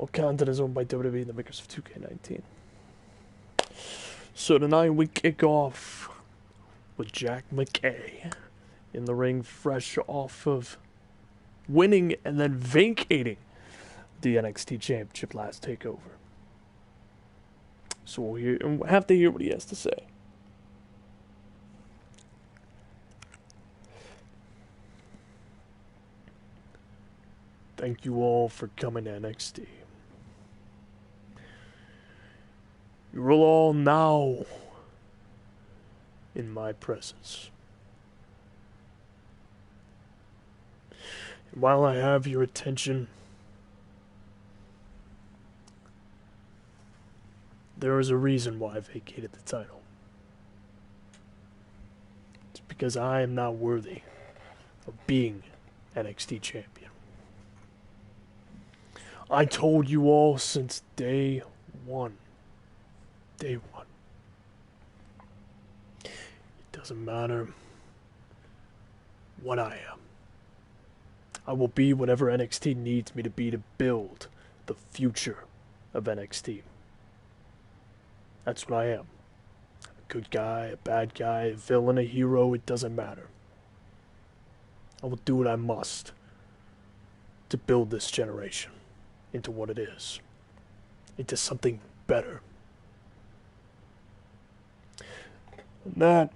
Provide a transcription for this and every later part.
All content is owned by WWE and the makers of 2K19. So tonight we kick off with Jack McKay in the ring, fresh off of winning and then vacating the NXT Championship last takeover. So we'll have to hear what he has to say. Thank you all for coming to NXT. You are all now in my presence. And while I have your attention, there is a reason why I vacated the title. It's because I am not worthy of being NXT champion. I told you all since day one. Day one. It doesn't matter what I am. I will be whatever NXT needs me to be to build the future of NXT. That's what I am. A good guy, a bad guy, a villain, a hero, it doesn't matter. I will do what I must to build this generation into what it is. Into something better. And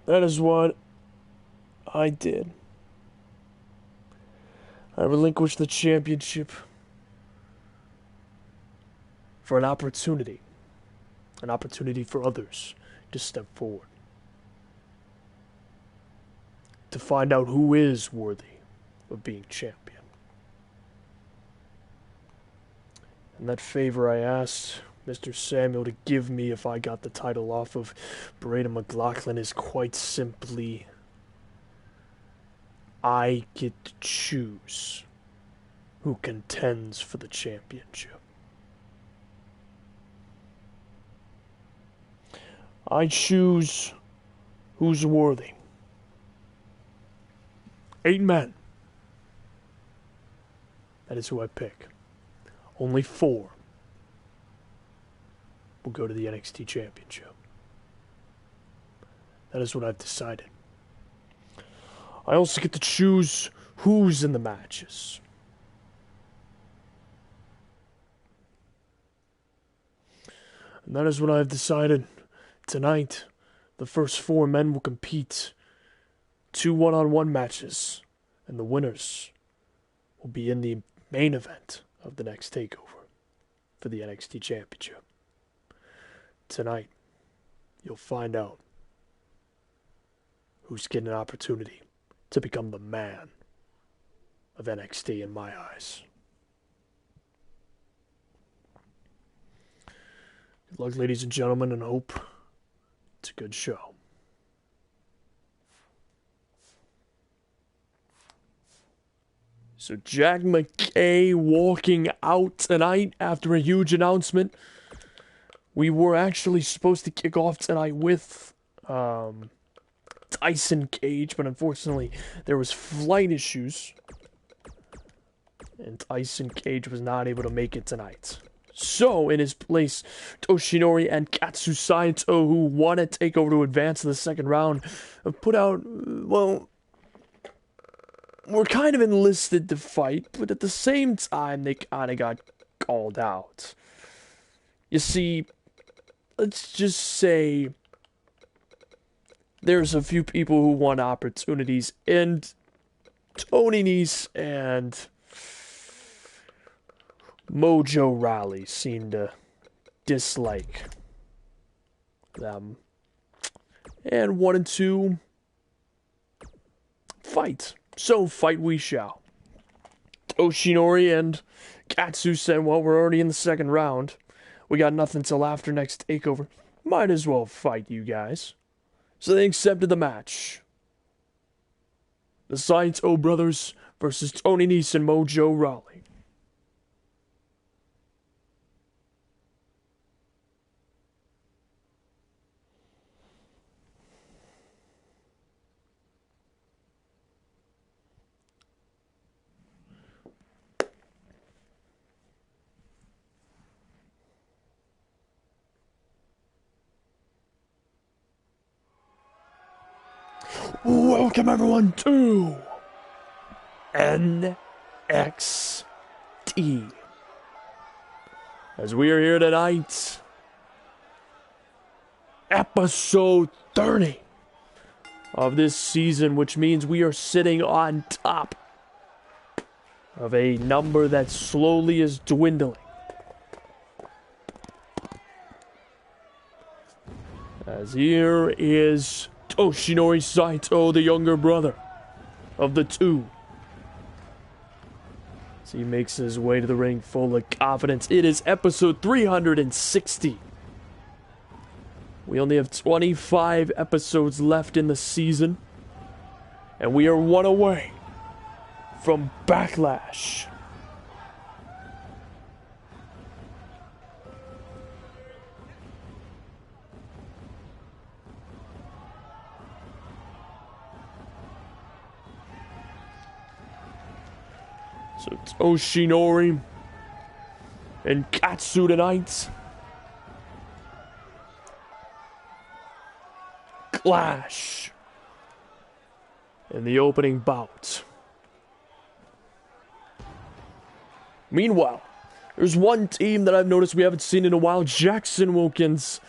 that is what I did. I relinquished the championship for an opportunity for others to step forward, to find out who is worthy of being champion. And that favor I asked Mr. Samuel to give me if I got the title off of Braden McLaughlin is quite simply, I get to choose who contends for the championship. I choose who's worthy. 8 men. That is who I pick. Only 4 will go to the NXT Championship. That is what I've decided. I also get to choose who's in the matches. And that is what I've decided. Tonight, the first 4 men will compete 2 one-on-one matches, and the winners will be in the main event of the next takeover for the NXT Championship. Tonight, you'll find out who's getting an opportunity to become the man of NXT in my eyes. Good luck, ladies and gentlemen, and hope it's a good show. So Jack McKay walking out tonight after a huge announcement. We were actually supposed to kick off tonight with Tyson Cage, but unfortunately there was flight issues, and Tyson Cage was not able to make it tonight. So, in his place, Toshinori and Katsu Saito, who won a takeover to advance to the second round, have put out, well, were kind of enlisted to fight, but at the same time, they kind of got called out. You see, let's just say there's a few people who want opportunities, and Tony Nese and Mojo Rawley seem to dislike them. And wanted to fight. So fight we shall. Toshinori and Katsu said, well, we're already in the second round. We got nothing till after next takeover. Might as well fight you guys. So they accepted the match. The Saito brothers versus Tony Nese and Mojo Rawley. Welcome everyone to NXT. As we are here tonight, episode 30 of this season, which means we are sitting on top of a number that slowly is dwindling. As here is Toshinori Saito, the younger brother of the two. As he makes his way to the ring full of confidence. It is episode 360. We only have 25 episodes left in the season. And we are one away from Backlash. So Toshinori and Katsu tonight. Clash in the opening bout. Meanwhile, there's one team that I've noticed we haven't seen in a while. Jackson Wilkins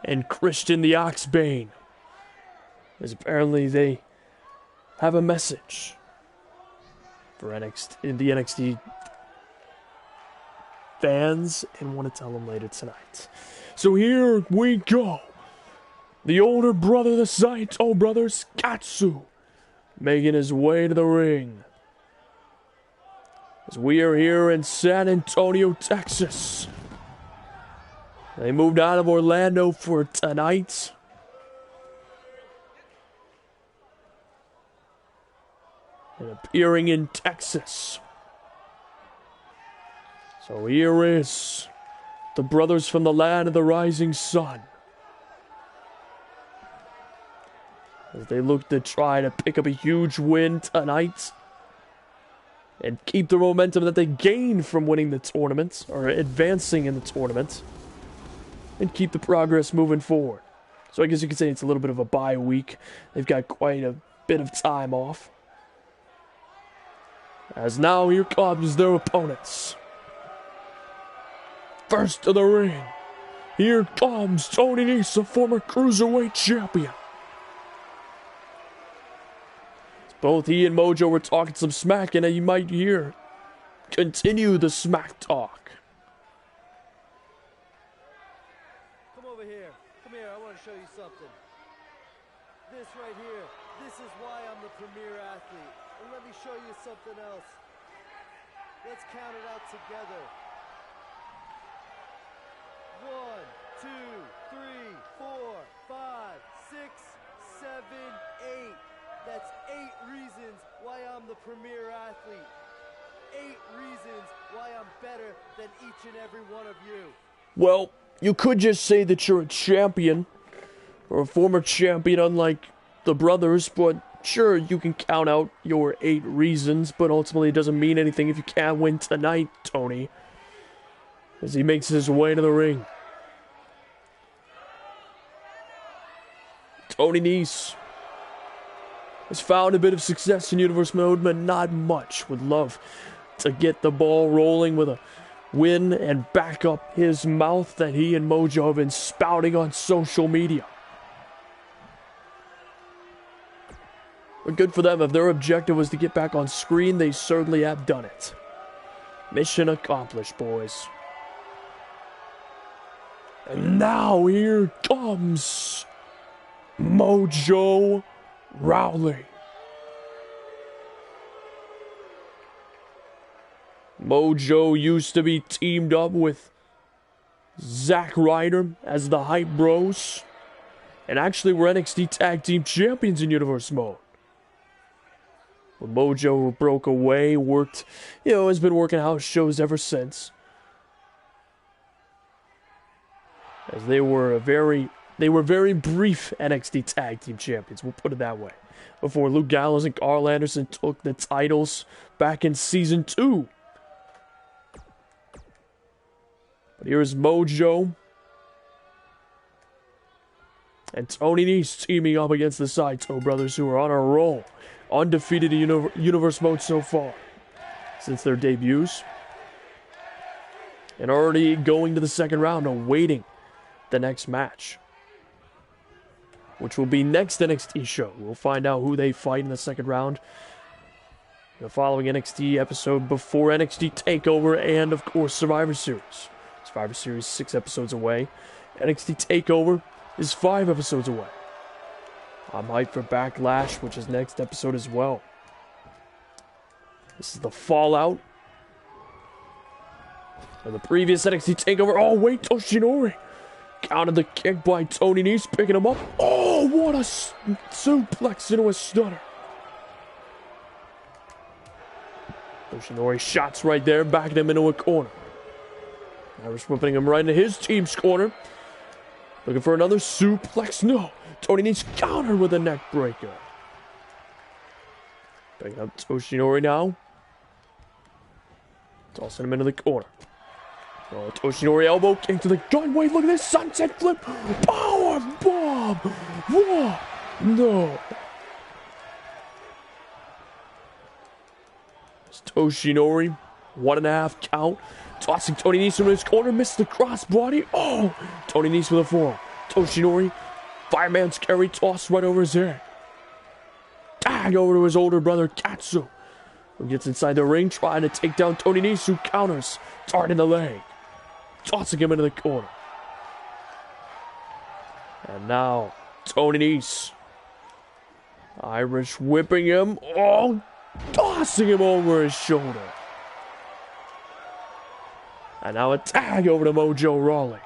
and Christian the Oxbane. As apparently they have a message for NXT, in the NXT fans, and want to tell them later tonight. So here we go. The older brother, the Saito brothers, Katsu, making his way to the ring. As we are here in San Antonio, Texas. They moved out of Orlando for tonight. And appearing in Texas. So here is the brothers from the land of the rising sun. As they look to try to pick up a huge win tonight. And keep the momentum that they gained from winning the tournament. Or advancing in the tournament. And keep the progress moving forward. So I guess you could say it's a little bit of a bye week. They've got quite a bit of time off. As now here comes their opponents. First to the ring. Here comes Tony Nese, former Cruiserweight champion. Both he and Mojo were talking some smack, and you might hear continue the smack talk. Come over here. Come here, I want to show you something. This right here, this is why I'm the premier athlete. And let me show you something else. Let's count it out together. 1, 2, 3, 4, 5, 6, 7, 8. That's 8 reasons why I'm the premier athlete. 8 reasons why I'm better than each and every one of you. Well, you could just say that you're a champion, or a former champion, unlike the brothers, but sure, you can count out your 8 reasons, but ultimately it doesn't mean anything if you can't win tonight, Tony. As he makes his way to the ring. Tony Nese has found a bit of success in Universe Mode, but not much. Would love to get the ball rolling with a win and back up his mouth that he and Mojo have been spouting on social media. But good for them. If their objective was to get back on screen, they certainly have done it. Mission accomplished, boys. And now here comes Mojo Rawley. Mojo used to be teamed up with Zack Ryder as the Hype Bros. And actually were NXT Tag Team Champions in Universe Mode. When Mojo broke away, has been working house shows ever since. As they were very brief NXT Tag Team Champions, we'll put it that way. Before Luke Gallows and Carl Anderson took the titles back in Season 2. But here's Mojo And Tony Nese teaming up against the Saito brothers, who are on a roll. Undefeated in Universe mode so far since their debuts. And already going to the second round, awaiting the next match, which will be next NXT show. We'll find out who they fight in the second round. The following NXT episode before NXT TakeOver and, of course, Survivor Series. Survivor Series 6 episodes away. NXT TakeOver is 5 episodes away. I'm hyped for Backlash, which is next episode as well. This is the fallout of the previous NXT TakeOver. Oh, wait, Toshinori counted the kick by Tony Nese, picking him up. Oh, what a suplex into a stunner. Toshinori shots right there, backing him into a corner. Irish whipping him right into his team's corner. Looking for another suplex. No. Tony Nese countered with a neck breaker. Picking up Toshinori now. Tossing him into the corner. Oh, Toshinori elbow kick to the gun. Wait, look at this sunset flip. Power bomb. Whoa. No. It's Toshinori. 1.5 count. Tossing Tony Nese into his corner. Missed the crossbody. Oh. Tony Nese with a forearm. Toshinori. Fireman's carry toss right over his head. Tag over to his older brother, Katsu, who gets inside the ring, trying to take down Tony Nese, who counters. Dart in the leg. Tossing him into the corner. And now, Tony Nese. Irish whipping him. Oh, tossing him over his shoulder. And now a tag over to Mojo Rawley.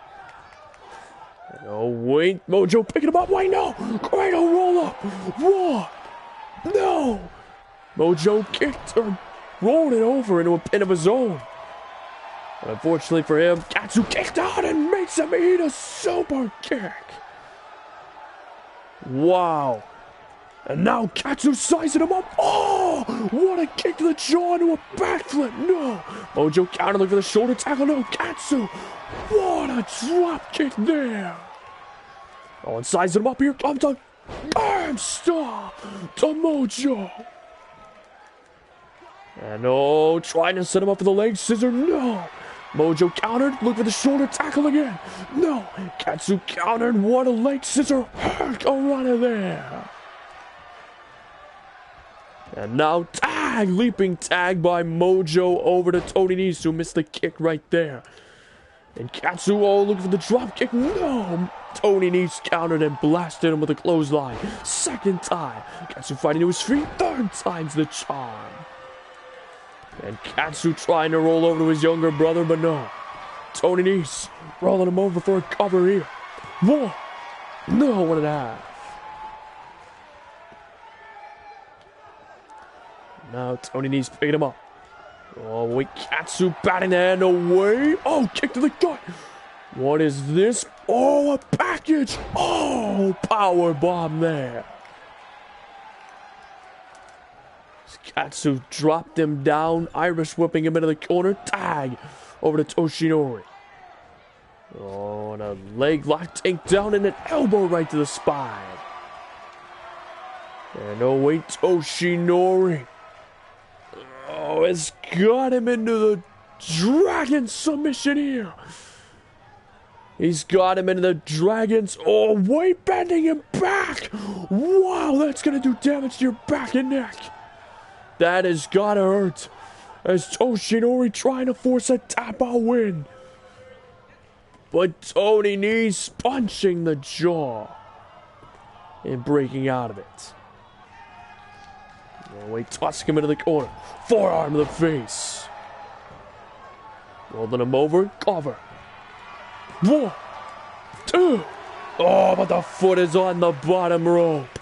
Oh, wait. Mojo picking him up. Wait, no. Great roll up. What? No. Mojo kicked or rolled it over into a pin of his own. But unfortunately for him, Katsu kicked out and makes him eat a super kick. Wow. And now Katsu sizing him up. Oh, what a kick to the jaw into a backflip. No. Mojo counter looking for the shoulder tackle. No, Katsu. What a drop kick there. Oh, and sizing him up. Here comes a bam stop to Mojo. And oh, trying to set him up for the leg scissor. No. Mojo countered. Look for the shoulder tackle again. No. Katsu countered. What a leg scissor. Go out of there. And now tag. Leaping tag by Mojo over to Tony Nese, who missed the kick right there. And Katsu, oh, looking for the drop kick. No. Tony Nese countered and blasted him with a clothesline. Second time. Katsu fighting to his feet. Third time's the charm. And Katsu trying to roll over to his younger brother, but no. Tony Nese rolling him over for a cover here. Whoa. No, 1.5. Now Tony Nese picking him up. Oh, wait, Katsu batting the hand away. Oh, kick to the gut. What is this? Oh, a package. Oh, power bomb there. Katsu dropped him down. Irish whipping him into the corner. Tag over to Toshinori. Oh, and a leg lock takedown and an elbow right to the spine. And oh, wait, Toshinori. Oh, it's got him into the dragon submission here. He's got him into the dragons. Oh, wait, bending him back. Wow, that's going to do damage to your back and neck. That has got to hurt. As Toshinori trying to force a tap-out win. But Tony Nese punching the jaw and breaking out of it. Oh, wait, tossing him into the corner. Forearm to the face. Rolling him over. Cover. 1, 2. Oh, but the foot is on the bottom rope.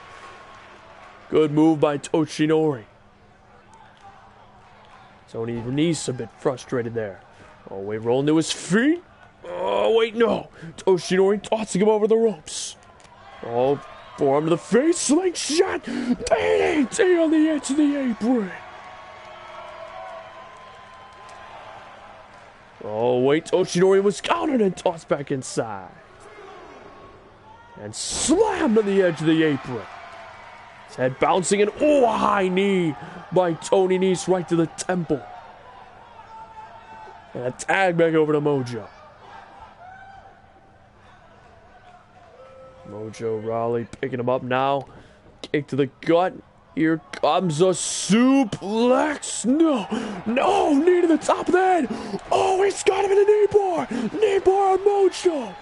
Good move by Toshinori. Tony Nese a bit frustrated there. Oh, wait, rolling to his feet. Oh, wait, no. Toshinori tossing him over the ropes. Oh, forearm to the face. Slingshot. DDT on the edge of the apron. Oh, wait, Toshinori was countered and tossed back inside. And slammed on the edge of the apron. His head bouncing and a high knee by Tony Nese right to the temple. And a tag back over to Mojo. Mojo Rawley picking him up now. Kick to the gut. Here comes a suplex. No, knee to the top of the head. Oh, he's got him in a knee bar. Knee bar on Mojo.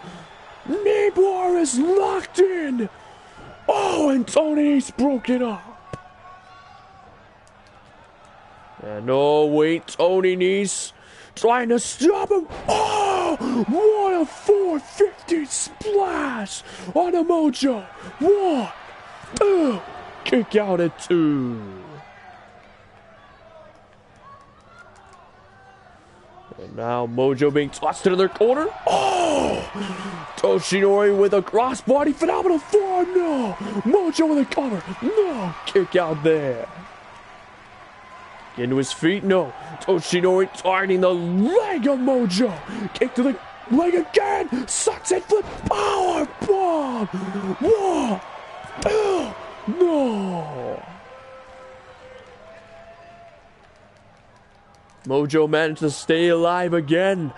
Knee bar is locked in. Oh, and Tony's broken up. And oh, wait, Tony Nese trying to stop him. Oh, what a 450 splash on a Mojo. 1, 2, kick out at 2. And now Mojo being tossed into their corner. Oh! Toshinori with a crossbody. Phenomenal form. No! Mojo with a cover. No! Kick out there. Into his feet. No. Toshinori targeting the leg of Mojo. Kick to the leg again. Sunset flip. Power bomb. 1, 2. No! Mojo managed to stay alive again.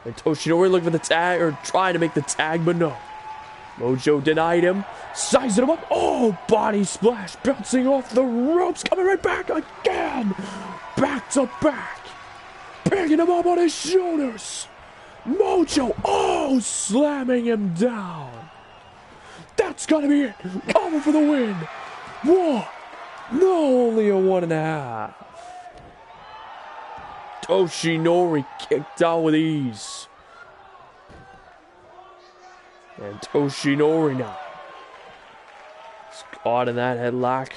And Toshinori looking for the tag, or trying to make the tag, but no. Mojo denied him. Sizing him up. Oh, body splash. Bouncing off the ropes. Coming right back again. Back to back. Picking him up on his shoulders. Mojo. Oh, slamming him down. That's gotta be it. Cover for the win. 1. No, only a 1.5. Toshinori kicked out with ease. And Toshinori now is caught in that headlock.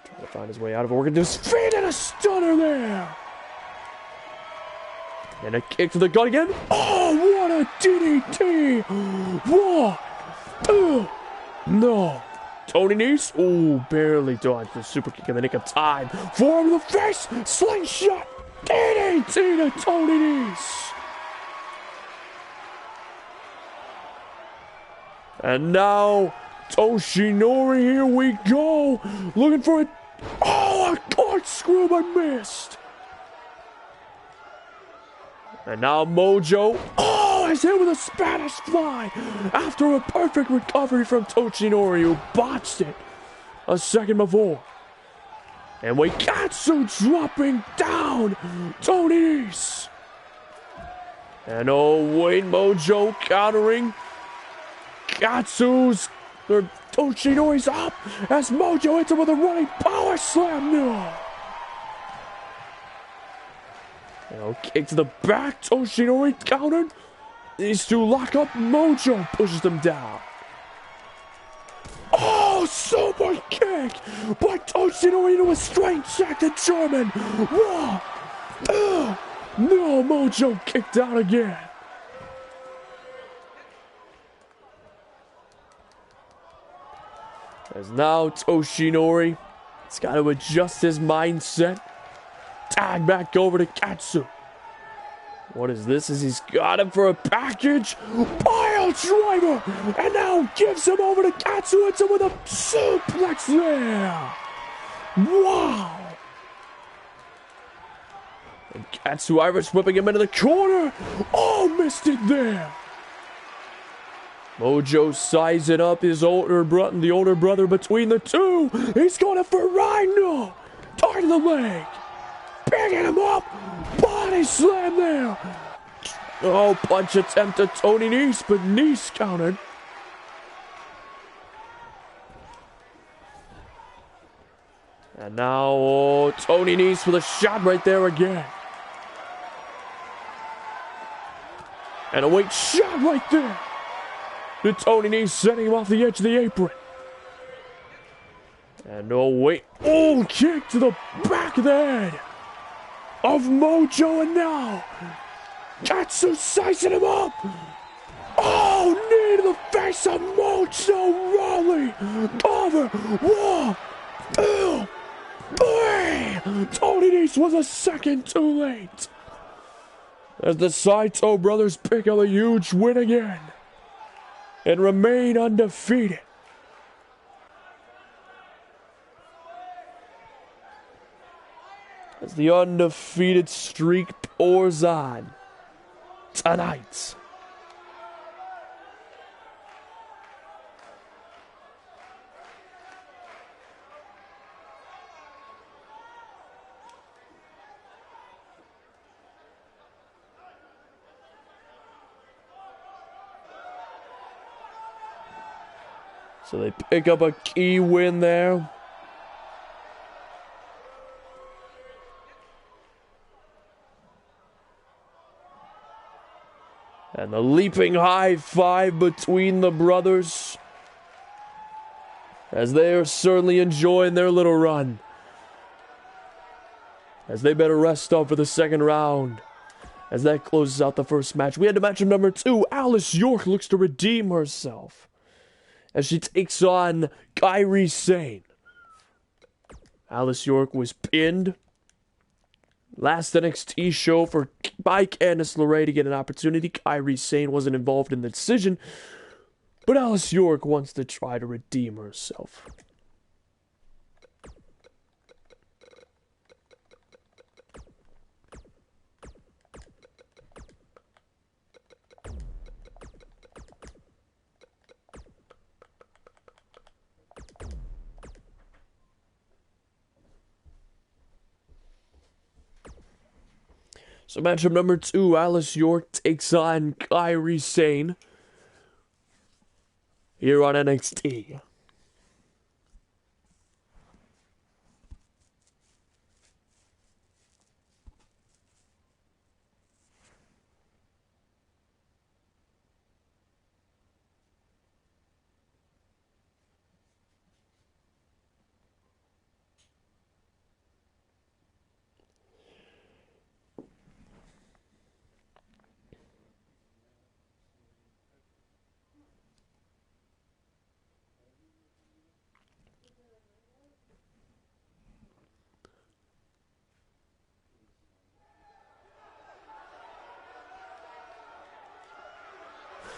Trying to find his way out of it. Working to his feet and a stunner there. And a kick to the gut again. Oh, what a DDT. 1, 2. No. Tony Nese. Oh, barely dodged the super kick in the nick of time. Forearm to the face. Slingshot. DDT to Tony Nese. And now, Toshinori, here we go. Looking for it. Oh, a corkscrew, but missed. And now Mojo. Oh, is hit with a Spanish fly. After a perfect recovery from Toshinori, who botched it a second before. And Katsu dropping down. Tony Nese. And oh, wait, Mojo countering. Katsu's, or Toshinori's up as Mojo hits him with a running power slam. No. And kick to the back. Toshinori countered. These two lock up. Mojo pushes them down. Oh, super kick by Toshinori into a straight jack to German. 1, 2. No, Mojo kicked out again. As now Toshinori has got to adjust his mindset. Tag back over to Katsu. What is this? As he's got him for a package. Pile driver. And now gives him over to Katsu. Hits him with a suplex there. Wow. And Katsu Irish whipping him into the corner. Oh, missed it there. Mojo sizing up his older brother, the older brother between the two. He's going for Rhino. Target to the leg. Picking him up. Body slam there. Oh, punch attempt to Tony Nese, but Nese countered. And now, oh, Tony Nese with a shot right there again. And a weight shot right there. To Tony Nese, setting him off the edge of the apron. And oh, wait. Oh, kick to the back of the head of Mojo, and now Katsu sizing him up. Oh, knee to the face of Mojo Rawley. Cover. 1, 2, 3. Tony Nese was a second too late. As the Saito brothers pick up a huge win again. and remain undefeated. As the undefeated streak pours on tonight. So they pick up a key win there. And the leaping high five between the brothers, as they are certainly enjoying their little run. As they better rest up for the second round. As that closes out the first match. We had to matchup number 2. Alice York looks to redeem herself as she takes on Kairi Sane. Alice York was pinned last NXT show by Candice LeRae to get an opportunity. Kairi Sane wasn't involved in the decision, but Alice York wants to try to redeem herself. So matchup number 2, Alice York takes on Kairi Sane here on NXT.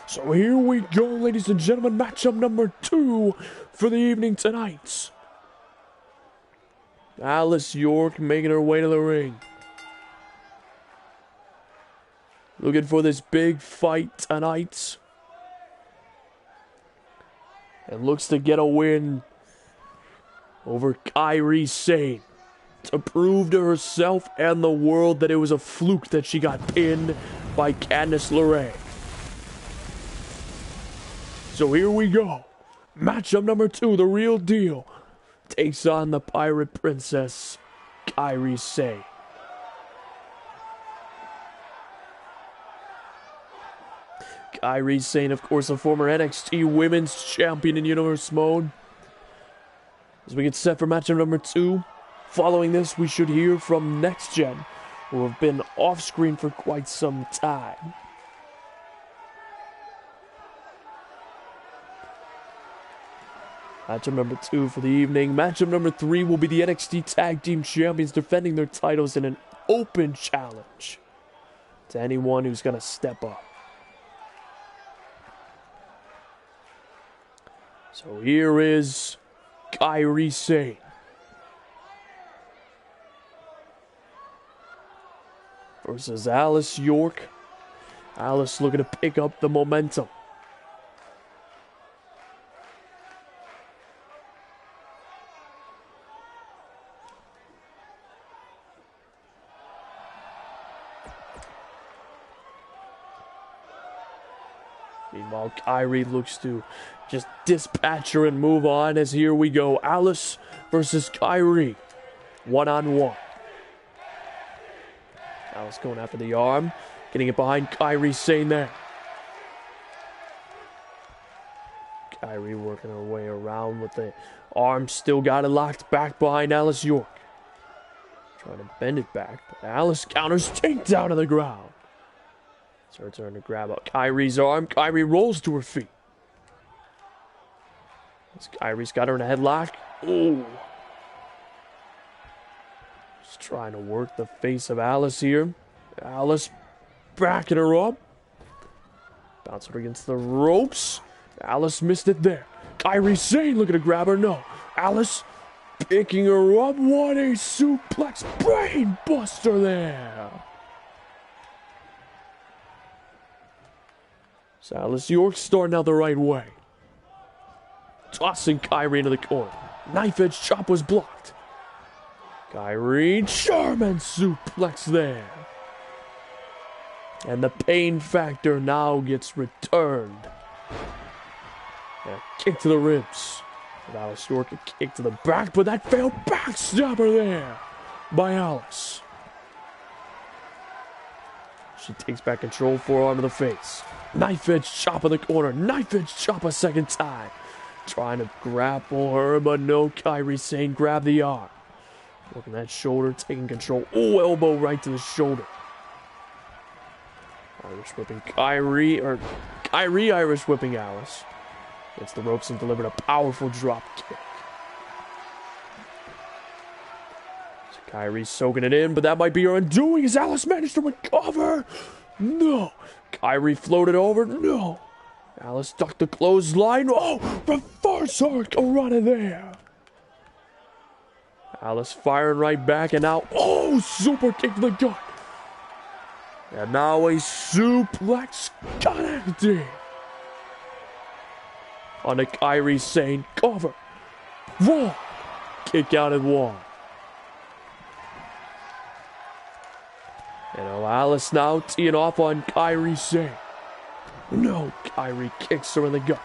So here we go, ladies and gentlemen, matchup number 2 for the evening tonight. Alice York making her way to the ring. Looking for this big fight tonight. And looks to get a win over Kairi Sane. To prove to herself and the world that it was a fluke that she got pinned by Candice LeRae. So here we go. Matchup number 2, the real deal, takes on the Pirate Princess, Kairi Sane. Kairi Sane, of course, a former NXT Women's Champion in Universe Mode. As we get set for matchup number 2, following this, we should hear from Next Gen, who have been off screen for quite some time. Matchup number 2 for the evening. Matchup number 3 will be the NXT Tag Team Champions defending their titles in an open challenge to anyone who's going to step up. So here is Kairi Sane versus Alice York. Alice looking to pick up the momentum. Meanwhile, Kairi looks to just dispatch her and move on, as here we go. Alice versus Kairi. One-on-one. Alice going after the arm. Getting it behind Kairi Sane there. Kairi working her way around with the arm. Still got it locked back behind Alice York. Trying to bend it back, but Alice counters, takes down to the ground. It's her turn to grab up Kairi's arm. Kairi rolls to her feet. Kairi's got her in a headlock. Oh. Just trying to work the face of Alice here. Alice backing her up. Bouncing her against the ropes. Alice missed it there. Kairi Sane looking to grab her. No. Alice picking her up. What a suplex brain buster there. So Alice York starting out the right way. Tossing Kairi into the corner. Knife edge chop was blocked. Kairi German suplex there. And the pain factor now gets returned. And a kick to the ribs. And Alice York a kick to the back, but that failed backstabber there by Alice. She takes back control, forearm to the face. Knife edge chop in the corner. Knife edge chop a second time. Trying to grapple her, but no. Kairi Sane grab the arm. Working that shoulder, taking control. Oh, elbow right to the shoulder. Irish whipping Kairi Irish whipping Alice. Gets the ropes and delivered a powerful drop kick. So Kairi soaking it in, but that might be her undoing as Alice managed to recover. No. Kairi floated over. No. Alice ducked the clothesline. Oh, reverse hurricanrana there. Alice firing right back, and now, oh, super kick to the gut. And now a suplex connected. On the Kairi Sane cover. One. Kick out at one. And Alice now teeing off on Kairi Sane. No, Kairi kicks her in the gut.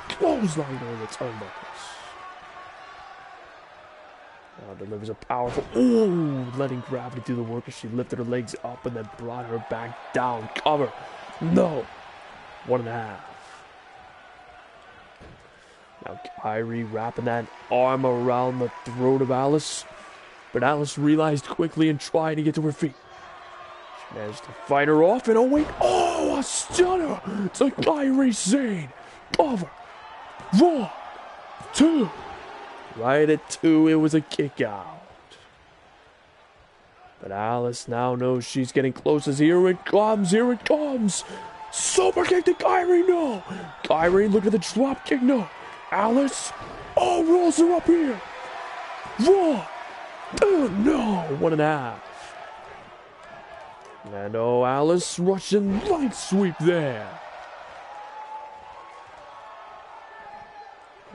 Clothesline over the turnbuckles. Now delivers a powerful, letting gravity do the work as she lifted her legs up and then brought her back down. Cover. No. 1.5. Now Kairi wrapping that arm around the throat of Alice. But Alice realized quickly and tried to get to her feet. She managed to fight her off, and oh wait, oh, a stunner to Kairi Sane. Cover. 1, 2. Right at 2, it was a kick out. But Alice now knows she's getting close as here it comes, Super kick to Kairi, no. Kairi, look at the drop kick, no. Alice, oh, rolls her up here. 1, 2, no, 1.5. And oh, Alice, Russian light sweep there.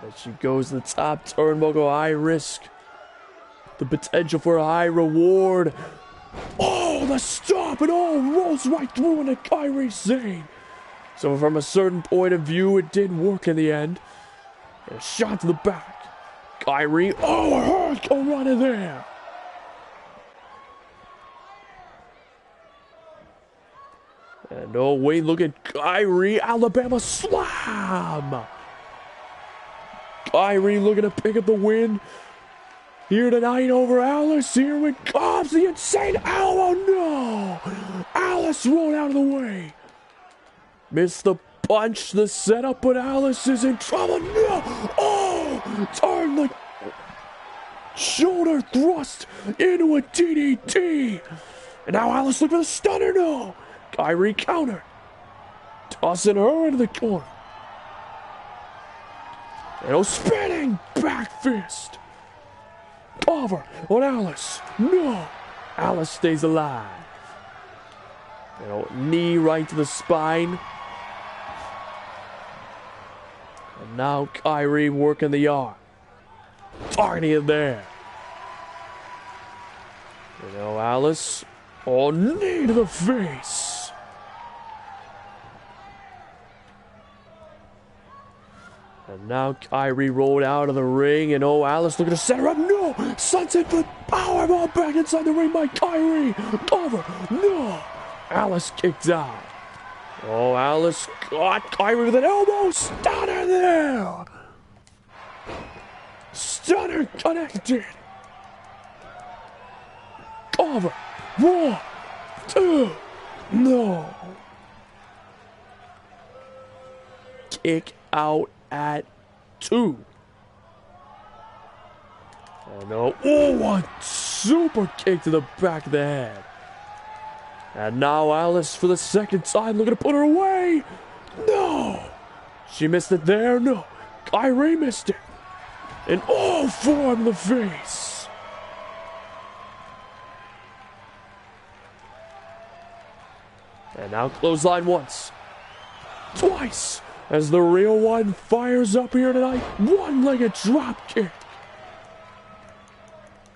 As she goes to the top turnbuckle, high risk. The potential for a high reward. Oh, the stop, and oh, rolls right through into Kairi Sane. So from a certain point of view, it did work in the end. And a shot to the back. Kairi, oh, a hurricanrana there. And oh, wait, look at Kairi, Alabama slam. Kairi looking to pick up the win here tonight over Alice. Here it comes, the insane elbow. No! Alice rolled out of the way. Missed the punch, the setup, but Alice is in trouble. No! Oh! Turn the shoulder thrust into a DDT. And now Alice looking for the stunner. No! Kairi counter. Tossing her into the corner. And a spinning back fist. Over on Alice. No. Alice stays alive. And a knee right to the spine. And now Kairi working the arm. Targeting it there. You know, Alice. Oh, knee to the face. And now Kairi rolled out of the ring, and oh, Alice looking to set her up. No! Sunset flip powerbomb back inside the ring by Kairi. Cover. No! Alice kicked out. Oh, Alice got Kairi with an elbow. Stunner there. Stunner connected. Cover. 1, 2. No. Kick out at 2. And oh, one super kick to the back of the head. And now Alice for the second time looking to put her away. No! She missed it there. No. Kyrie missed it. And forearm in the face. And now clothesline once. Twice. As the real one fires up here tonight. One-legged drop kick.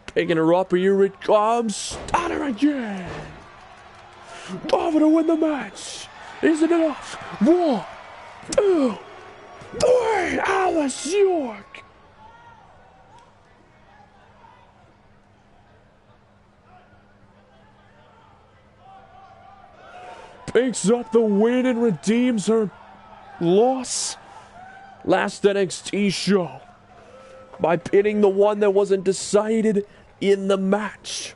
Picking her up, here it comes. Stunner again. Over to win the match. Is it enough? 1, 2, 3. Alice York. Picks up the win and redeems her loss last NXT show by pinning the one that wasn't decided in the match.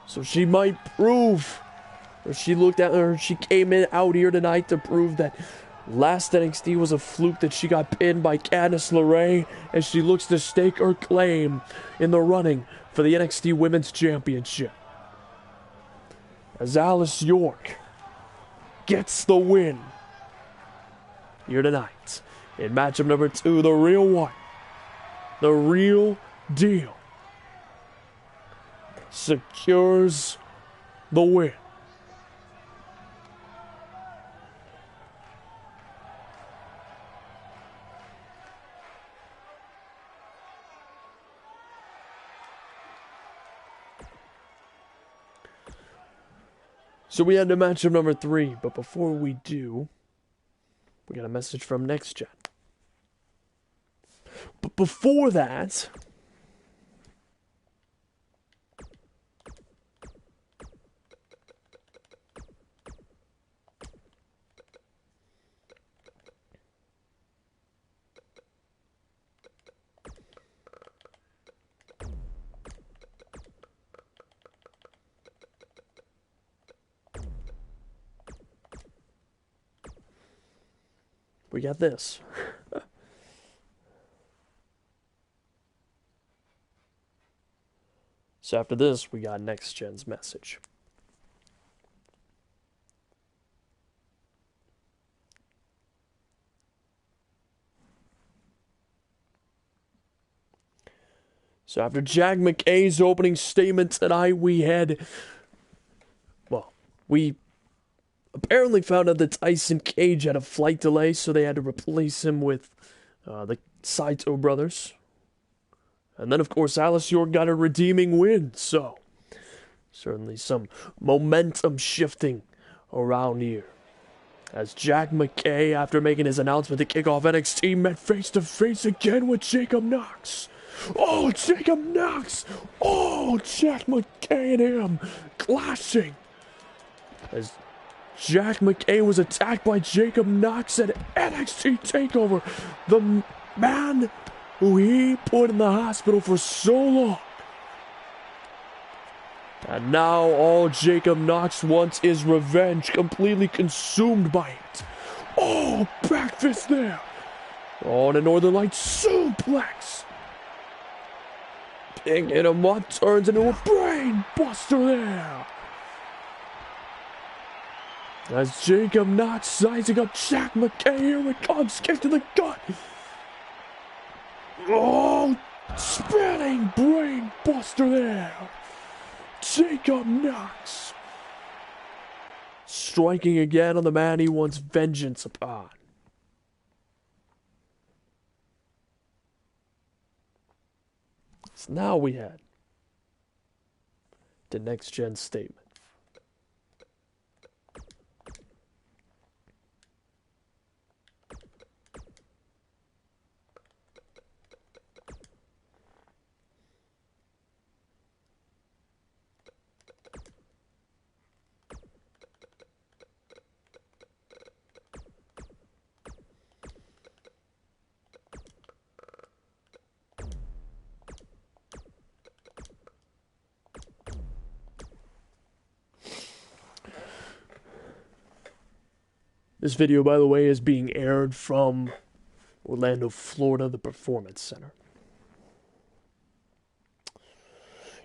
So she might prove, or she came out here tonight to prove that last NXT was a fluke, that she got pinned by Candice LeRae, as she looks to stake her claim in the running for the NXT Women's Championship. As Alice York gets the win here tonight in matchup number 2, the real one, the real deal, secures the win. So we had to matchup number 3, but before we do, we got a message from Next Gen. But before that, we got this. So after this, we got Next Gen's message. So after Jack McKay's opening statement tonight, we apparently found out that Tyson Cage had a flight delay, so they had to replace him with the Saito brothers. And then, of course, Alice York got a redeeming win, so certainly some momentum shifting around here. As Jack McKay, after making his announcement to kick off NXT, met face-to-face again with Jacob Knox. Oh, Jacob Knox! Oh, Jack McKay and him clashing. As Jack McKay was attacked by Jacob Knox at NXT TakeOver. The man who he put in the hospital for so long. And now all Jacob Knox wants is revenge, completely consumed by it. Oh, back fist there. Oh, and a Northern Lights suplex. Picking him up, turns into a brain buster there. As Jacob Knox sizing up Jack McKay, here it comes, kick to the gut. Oh, spinning brain buster there. Jacob Knox striking again on the man he wants vengeance upon. So now we had the Next Gen statement. This video, by the way, is being aired from Orlando, Florida, the Performance Center.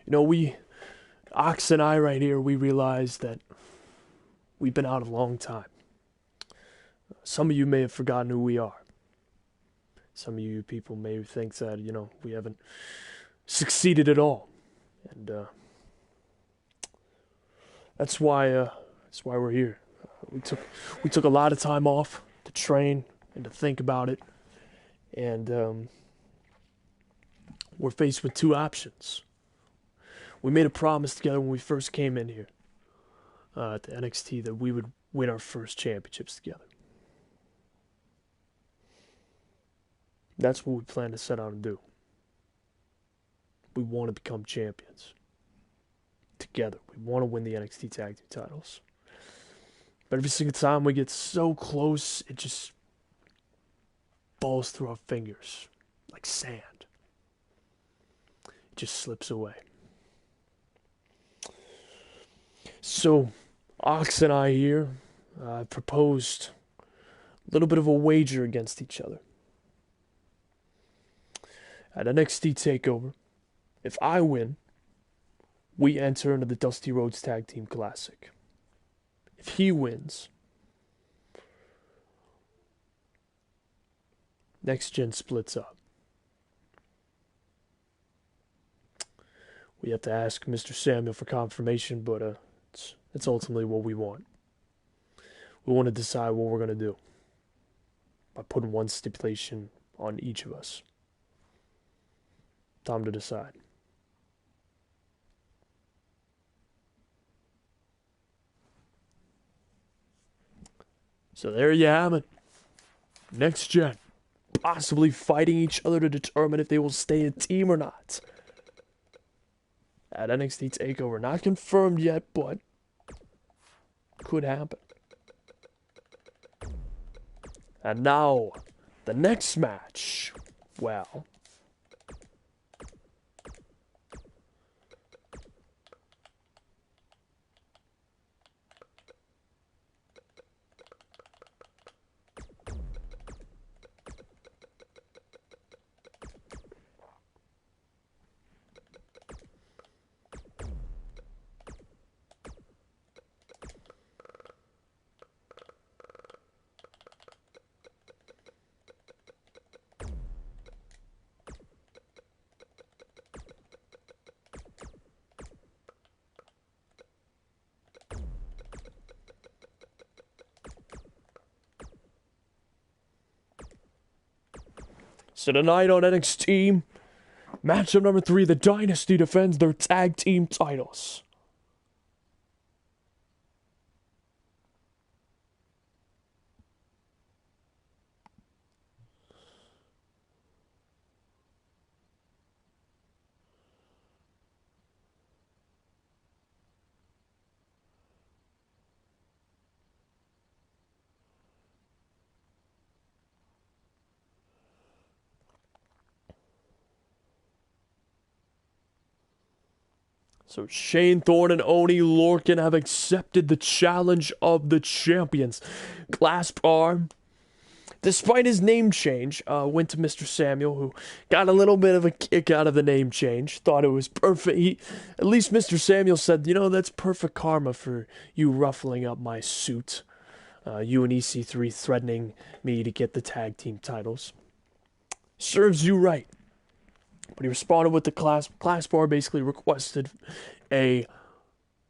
You know, Ox and I right here, we realized that we've been out a long time. Some of you may have forgotten who we are. Some of you people may think that, we haven't succeeded at all. And that's why we're here. We took a lot of time off to train and to think about it. And we're faced with two options. We made a promise together when we first came in here at the NXT that we would win our first championships together. That's what we plan to set out and do. We want to become champions together. We want to win the NXT Tag Team titles. But every single time we get so close, it just falls through our fingers like sand. It just slips away. So, Ox and I here proposed a little bit of a wager against each other. At NXT TakeOver, if I win, we enter into the Dusty Rhodes Tag Team Classic. If he wins, Next Gen splits up. We have to ask Mr. Samuel for confirmation, but it's ultimately what we want. We want to decide what we're going to do by putting one stipulation on each of us. Time to decide. So there you have it. Next Gen possibly fighting each other to determine if they will stay a team or not. At NXT TakeOver. Not confirmed yet, but could happen. And now, the next match. Well, so tonight on NXT, matchup number 3, the Dynasty defends their tag team titles. So Shane Thorne and Oney Lorcan have accepted the challenge of the champions. Clasp arm. Despite his name change, went to Mr. Samuel, who got a little bit of a kick out of the name change. Thought it was perfect. At least Mr. Samuel said, that's perfect karma for you ruffling up my suit. You and EC3 threatening me to get the tag team titles. Serves you right. But he responded with the Clasp bar, basically requested a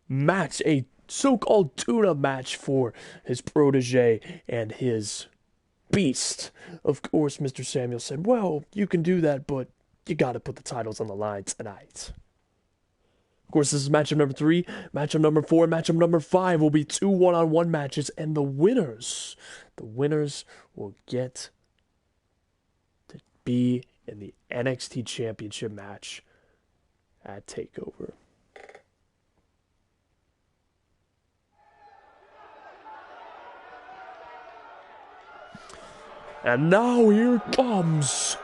match, a so-called tune-up match for his protege and his beast. Of course, Mr. Samuel said, well, you can do that, but you gotta put the titles on the line tonight. Of course, this is matchup number 3. Matchup number 4 and matchup number 5 will be 2 one-on-one matches, and the winners will get to be in the NXT Championship match at TakeOver. And now here comes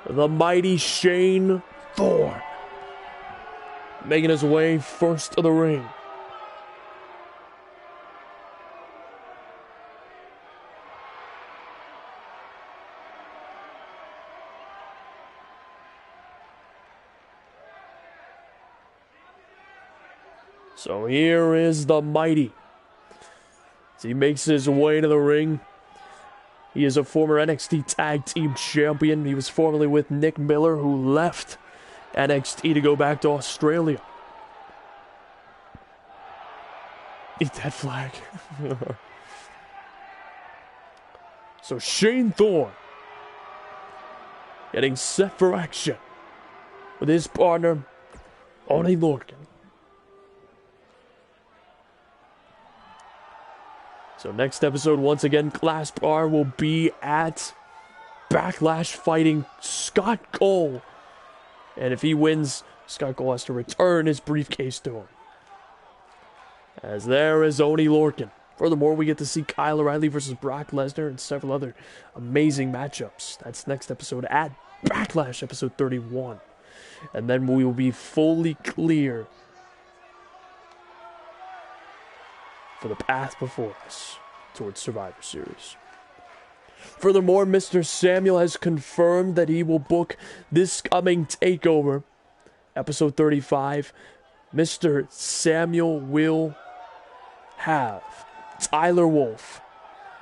the mighty Shane Thorne, making his way first to the ring. So here is the mighty As he makes his way to the ring. He is a former NXT Tag Team Champion. He was formerly with Nick Miller, who left NXT to go back to Australia. Eat that flag. So Shane Thorne getting set for action with his partner, Oney Lorcan. So next episode, once again, Clasp R will be at Backlash fighting Scott Cole. And if he wins, Scott Cole has to return his briefcase to him. As there is Oney Lorcan. Furthermore, we get to see Kyle O'Reilly versus Brock Lesnar and several other amazing matchups. That's next episode at Backlash, episode 31. And then we will be fully clear for the path before us towards Survivor Series. Furthermore, Mr. Samuel has confirmed that he will book this coming TakeOver, episode 35. Mr. Samuel will have Tyler Wolf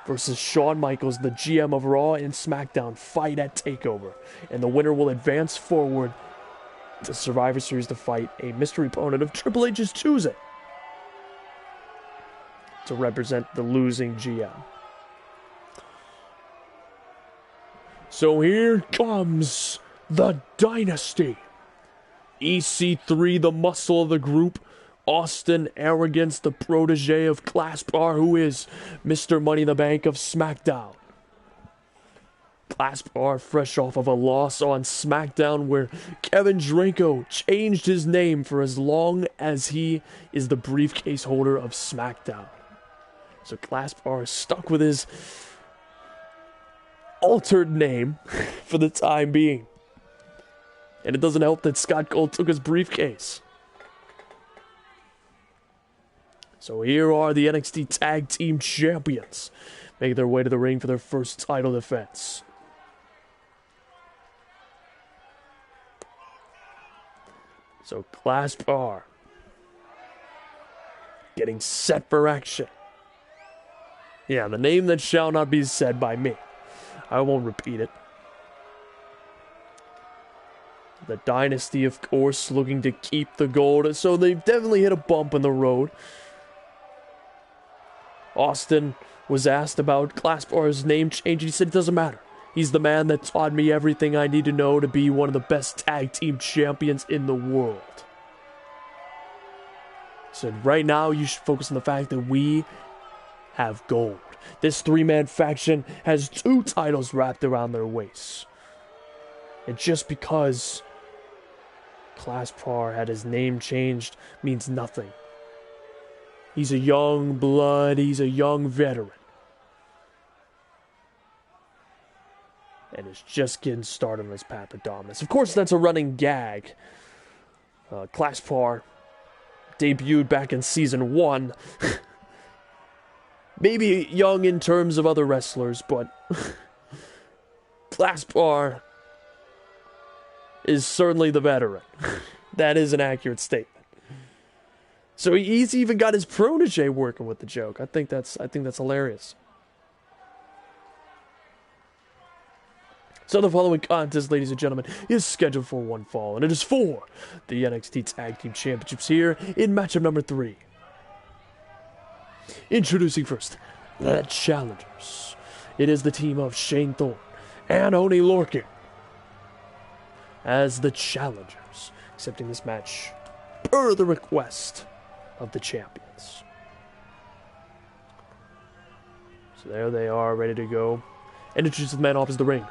versus Shawn Michaels, the GM of Raw and SmackDown, fight at TakeOver. And the winner will advance forward to Survivor Series to fight a mystery opponent of Triple H's choosing to represent the losing GM. So here comes the Dynasty. EC3, the muscle of the group. Austin Arrogance, the protege of Clasp R, who is Mr. Money in the Bank of SmackDown. Clasp R fresh off of a loss on SmackDown where Kevin Dranko changed his name for as long as he is the briefcase holder of SmackDown. So Clasp R is stuck with his altered name for the time being. And it doesn't help that Scott Cole took his briefcase. So here are the NXT Tag Team Champions making their way to the ring for their first title defense. So Clasp R getting set for action. Yeah, the name that shall not be said by me. I won't repeat it. The Dynasty, of course, looking to keep the gold, so they've definitely hit a bump in the road. Austin was asked about Clasp R's name change, and he said it doesn't matter. He's the man that taught me everything I need to know to be one of the best tag team champions in the world. He said, right now you should focus on the fact that we have gold. This three-man faction has 2 titles wrapped around their waists. And just because Clasp R had his name changed means nothing. He's a young blood, he's a young veteran. And is just getting started on his path of dominance. Of course, that's a running gag. Clasp R debuted back in season 1. Maybe young in terms of other wrestlers, but Clasp R is certainly the veteran. That is an accurate statement. So he's even got his protege working with the joke. I think that's hilarious. So the following contest, ladies and gentlemen, is scheduled for one fall, and it is for the NXT Tag Team Championships here in matchup number 3. Introducing first, the challengers. It is the team of Shane Thorne and Oney Lorcan as the challengers, accepting this match per the request of the champions. So there they are, ready to go. And introduce the man opposite the ring.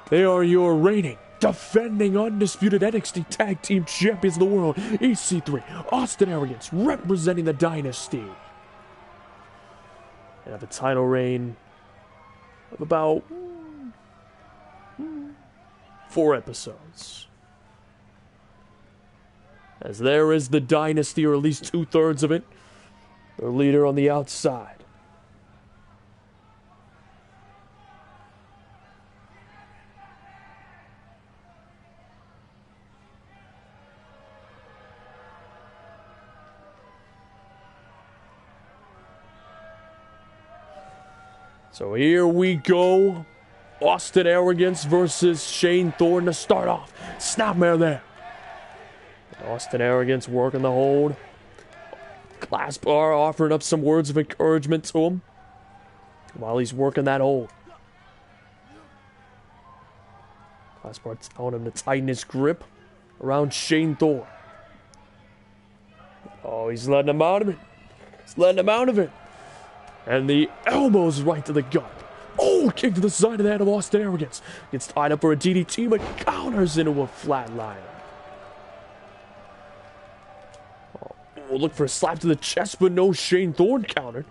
They are your reigning, defending, undisputed NXT Tag Team Champions of the world, EC3, Austin Arrogance, representing the Dynasty. And have a title reign of about 4 episodes. As there is the Dynasty, or at least 2/3 of it. Their leader on the outside. So here we go. Austin Arrogance versus Shane Thorne to start off. Snapmare there. Austin Arrogance working the hold. Glassbar offering up some words of encouragement to him while he's working that hold. Glassbar telling him to tighten his grip around Shane Thorne. Oh, he's letting him out of it. He's letting him out of it. And the elbows right to the gut. Oh, kick to the side of the head of Austin Arrogance. Gets tied up for a DDT, but counters into a flatliner. Oh, we'll look for a slap to the chest, but no Shane Thorne countered.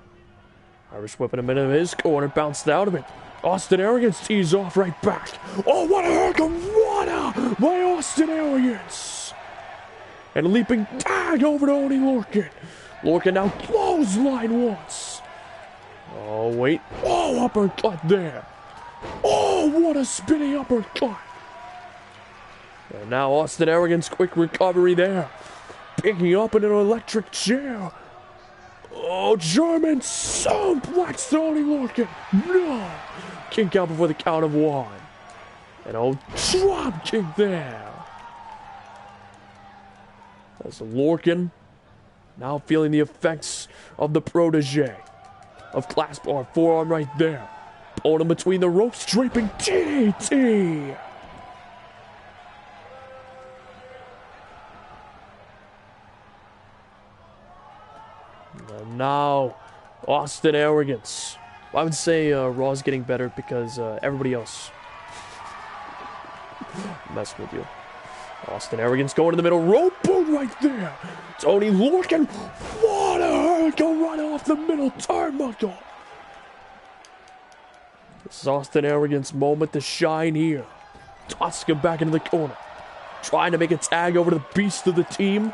Irish whipping him into his corner, bounced out of it. Austin Arrogance tees off right back. Oh, what a hurricanrana by Austin Arrogance. And leaping tag over to Oney Lorcan. Lorcan now clothesline once. Oh, wait. Oh, uppercut there. Oh, what a spinning uppercut. And now Austin Arrogance, quick recovery there. Picking up in an electric chair. Oh, German suplex to Oney Lorcan. No. Kick out before the count of one. And oh, drop kick there. That's Lorcan now feeling the effects of the protege of Glassbar. Forearm right there. Pulling him between the ropes, draping DDT. And now, Austin Arrogance. I would say Raw's getting better because everybody else messed with you. Austin Arrogance going to the middle. Rope boot right there. Oney Lorcan. What a hurricane run off the middle turnbuckle. This is Austin Arrogance moment to shine here. Tossing him back into the corner. Trying to make a tag over to the beast of the team.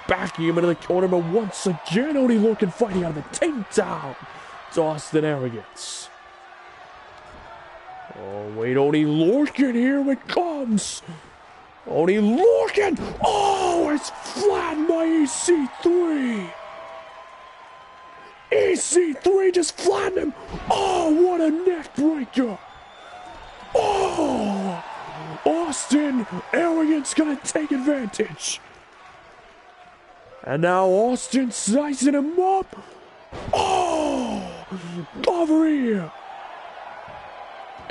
Backing him into the corner, but once again, Oney Lorcan fighting out of the takedown. It's Austin Arrogance. Oh, wait, Oney Lorcan, here it comes. Oney Lorcan. Oh, it's flattened by EC3. EC3 just flattened him. Oh, what a neck breaker. Oh, Austin Arrogance gonna take advantage. And now Austin sizing him up. Oh, over here.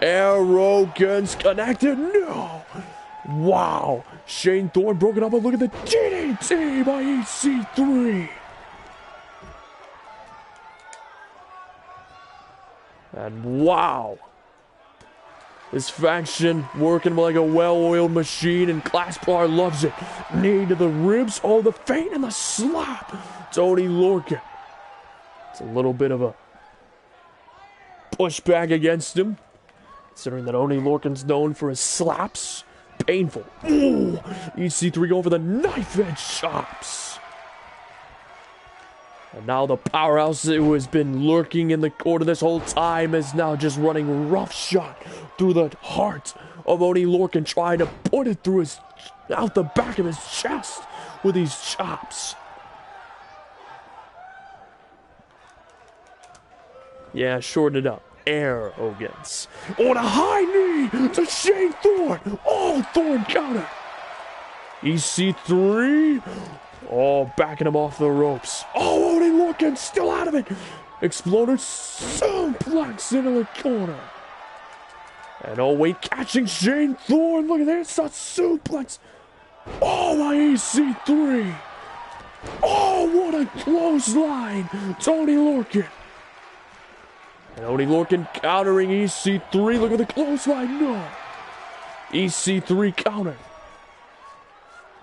Arrogance connected. No. Wow. Shane Thorne broken up, but look at the DDT by EC3. And wow. This faction working like a well-oiled machine, and Glassbar loves it. Knee to the ribs. Oh, the feint and the slap. It's Oney Lorcan. It's a little bit of a pushback against him, considering that Oney Lorcan's known for his slaps. Painful. Ooh, EC3 going for the knife edge chops. And now the powerhouse who has been lurking in the corner this whole time is now just running roughshod through the heart of Oney Lorcan, trying to put it through his, out the back of his chest with these chops. Yeah, shorten it up. Arrogance. On a high knee to Shane Thorne. Oh, Thorne counter. EC3. Oh, backing him off the ropes. Oh, Oney Lorcan still out of it. Exploder suplex into the corner. And oh, wait, catching Shane Thorne. Look at this, a suplex. Oh, my EC3. Oh, what a clothesline. Oney Lorcan. And Oney Lorcan countering EC3. Look at the clothesline. No. EC3 counter.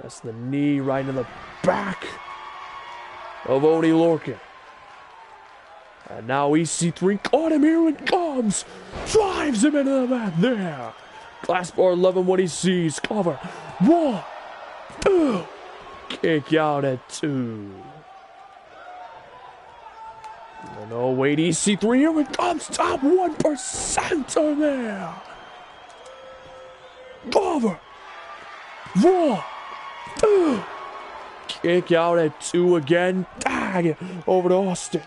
That's the knee right in the back of Oney Lorcan. And now EC3 caught him. Here it comes. Drives him into the mat there. Glassbar loving what he sees. Cover. 1, 2. Kick out at 2. And oh, wait, EC3. Here it comes. Top 1% there. Cover. 1, 2. Kick out at 2 again. Tag over to Austin.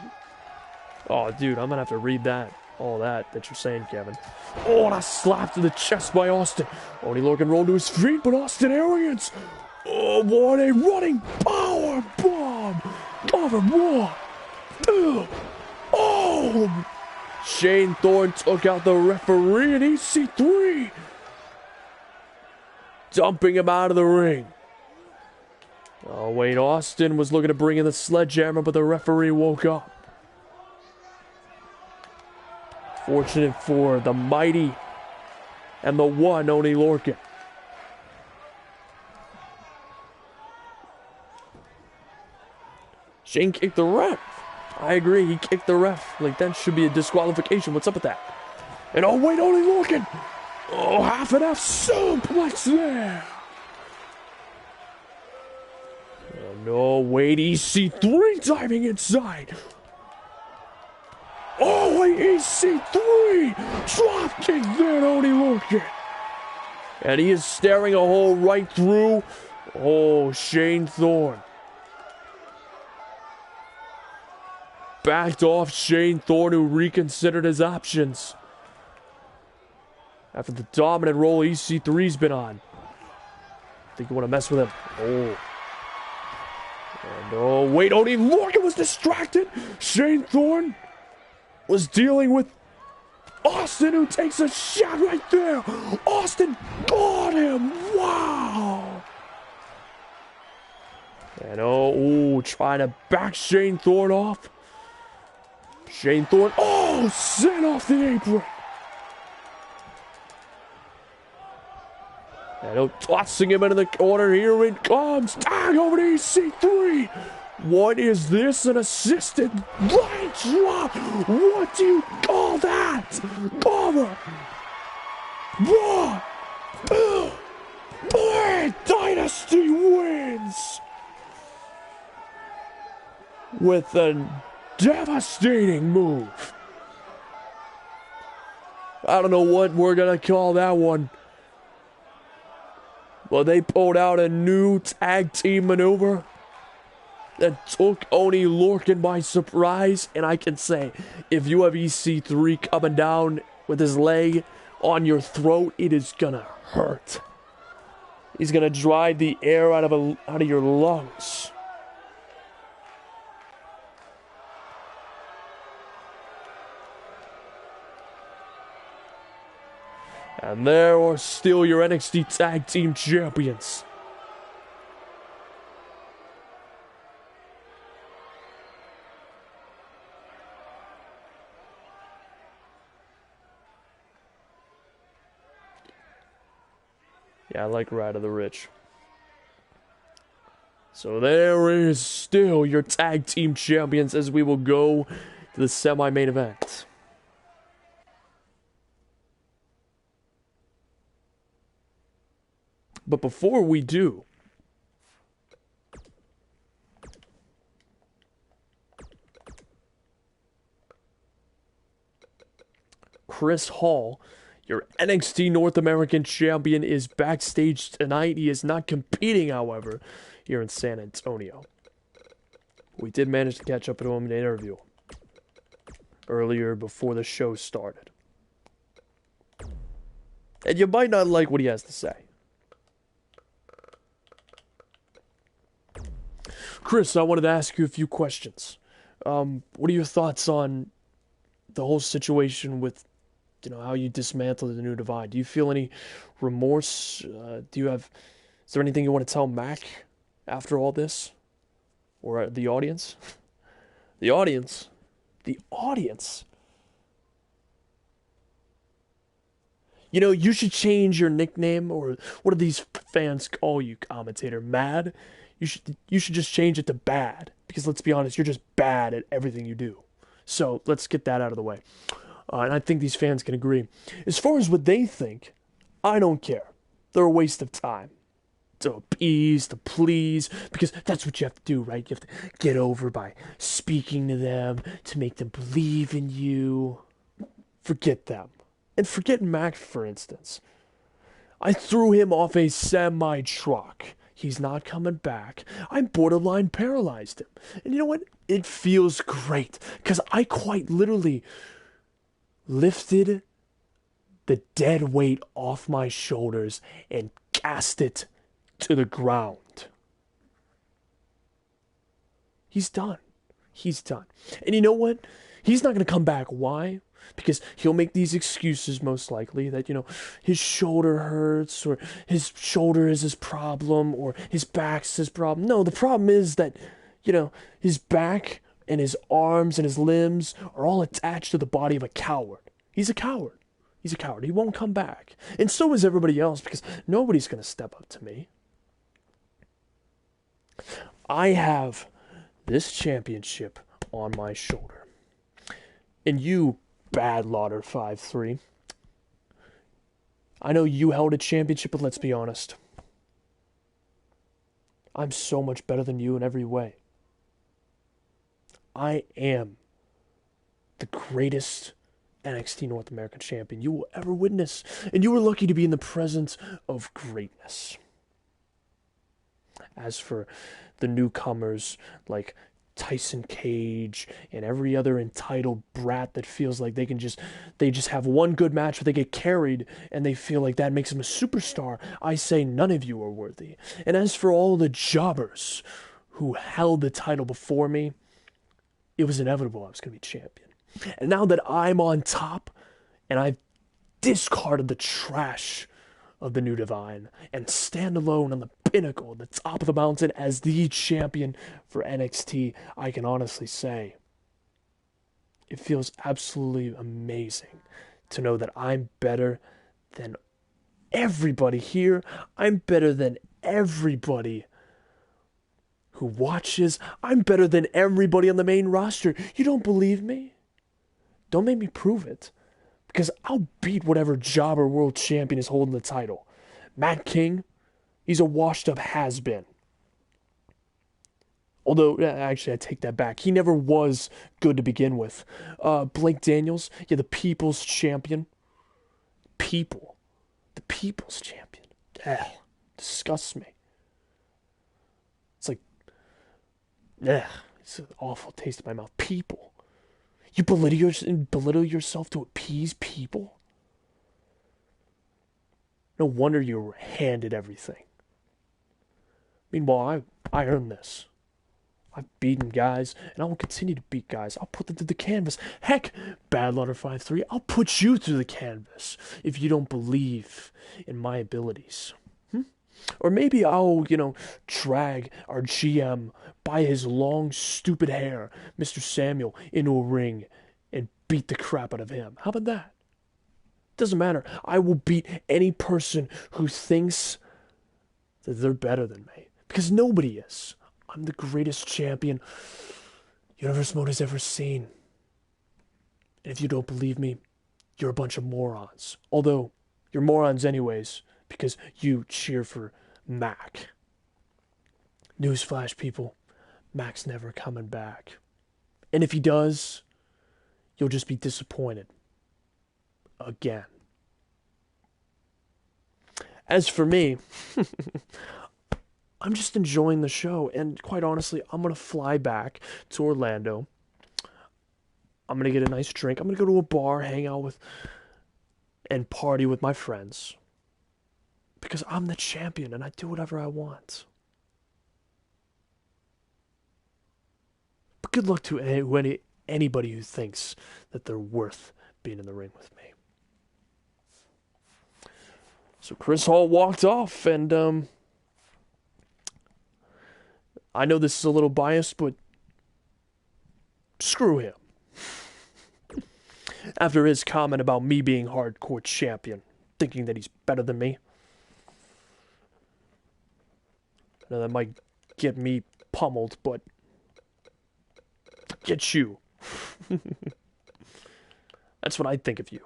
Oh, dude, I'm gonna have to read that. All that you're saying, Kevin. Oh, and a slap to the chest by Austin. Oney Lorcan rolled to his feet, but Austin arrogance. Oh, what a running power bomb. Over one, two. Oh! Shane Thorne took out the referee in EC3. Dumping him out of the ring. Oh, wait, Austin was looking to bring in the sledgehammer, but the referee woke up. Fortunate for the mighty and the one Oney Lorcan. Shane kicked the ref. I agree, he kicked the ref. Like, that should be a disqualification. What's up with that? And oh, wait, Oney Lorcan. Oh, half an F suplex there. Oh, no, wait, EC3 diving inside. Oh, wait, EC3. Drop kick there, Oney Lorcan. And he is staring a hole right through. Oh, Shane Thorne. Backed off Shane Thorne, who reconsidered his options after the dominant role EC3's been on. I think you want to mess with him. Oh. And oh, wait, Oney Lorcan was distracted. Shane Thorne was dealing with Austin, who takes a shot right there. Austin got him. Wow. And oh, trying to back Shane Thorne off. Shane Thorne, oh, sent off the apron. And oh, tossing him into the corner. Here it comes. Tag over to EC3. What is this? An assisted leg drop? What do you call that? Cover. Raw. Dynasty wins with a devastating move. I don't know what we're gonna call that one. Well, they pulled out a new tag team maneuver that took Oney Lorcan by surprise. And I can say, if you have EC3 coming down with his leg on your throat, it is gonna hurt. He's gonna drive the air out of your lungs. And there are still your NXT Tag Team Champions. Yeah, I like Ride of the Rich. So there is still your Tag Team Champions as we will go to the semi-main event. But before we do, Chris Hall, your NXT North American champion, is backstage tonight. He is not competing, however, here in San Antonio. We did manage to catch up to him in an interview earlier before the show started. And you might not like what he has to say. Chris, I wanted to ask you a few questions. What are your thoughts on the whole situation with, how you dismantled the New Divide? Do you feel any remorse? Is there anything you want to tell Mac after all this? Or the audience? The audience? You should change your nickname, or what do these fans call you, commentator? Mad? You should just change it to Bad, because let's be honest, you're just bad at everything you do. So let's get that out of the way. And I think these fans can agree. As far as what they think, I don't care. They're a waste of time. To appease, to please, because that's what you have to do, right? You have to get over by speaking to them, to make them believe in you. Forget them. And forget Mac, for instance. I threw him off a semi-truck. He's not coming back. I'm borderline paralyzed him. And you know what? It feels great. Because I quite literally lifted the dead weight off my shoulders and cast it to the ground. He's done. He's done. And you know what? He's not going to come back. Why? Because he'll make these excuses most likely that, his shoulder hurts or his shoulder is his problem or his back's his problem. No, the problem is that, his back and his arms and his limbs are all attached to the body of a coward. He's a coward. He's a coward. He won't come back. And so is everybody else because nobody's going to step up to me. I have this championship on my shoulder. And you, Bad Lauder 5-3, I know you held a championship, but let's be honest. I'm so much better than you in every way. I am the greatest NXT North American champion you will ever witness. And you were lucky to be in the presence of greatness. As for the newcomers like Tyson Cage and every other entitled brat that feels like they just have one good match but they get carried and they feel like that makes them a superstar, I say none of you are worthy. And as for all the jobbers who held the title before me, it was inevitable I was going to be champion. And now that I'm on top and I've discarded the trash of the New Divine and stand alone on the pinnacle, the top of the mountain as the champion for NXT, I can honestly say it feels absolutely amazing to know that I'm better than everybody here. I'm better than everybody who watches. I'm better than everybody on the main roster. You don't believe me? Don't make me prove it. Because I'll beat whatever jobber world champion is holding the title. Matt King, he's a washed-up has-been. Although, actually, I take that back. He never was good to begin with. Blake Daniels, the people's champion. The people's champion. Disgusts me. It's like, it's an awful taste in my mouth. People. You belittle yourself to appease people? No wonder you were handed everything. Meanwhile, I earned this. I've beaten guys, and I will continue to beat guys. I'll put them through the canvas. Heck, Bad Lauder 5-3, I'll put you through the canvas if you don't believe in my abilities. Or maybe I'll, drag our GM by his long, stupid hair, Mr. Samuel, into a ring and beat the crap out of him. How about that? Doesn't matter. I will beat any person who thinks that they're better than me. Because nobody is. I'm the greatest champion Universe Mode has ever seen. And if you don't believe me, you're a bunch of morons. Although, you're morons anyways, because you cheer for Mac. Newsflash, people. Mac's never coming back. And if he does, you'll just be disappointed. Again. As for me, I'm just enjoying the show. And quite honestly, I'm going to fly back to Orlando. I'm going to get a nice drink. I'm going to go to a bar, hang out with, and party with my friends. Because I'm the champion and I do whatever I want. But good luck to anybody who thinks that they're worth being in the ring with me. So Chris Hall walked off, and I know this is a little biased, but screw him. After his comment about me being hardcore champion, thinking that he's better than me. Now that might get me pummeled, but get you. That's what I think of you.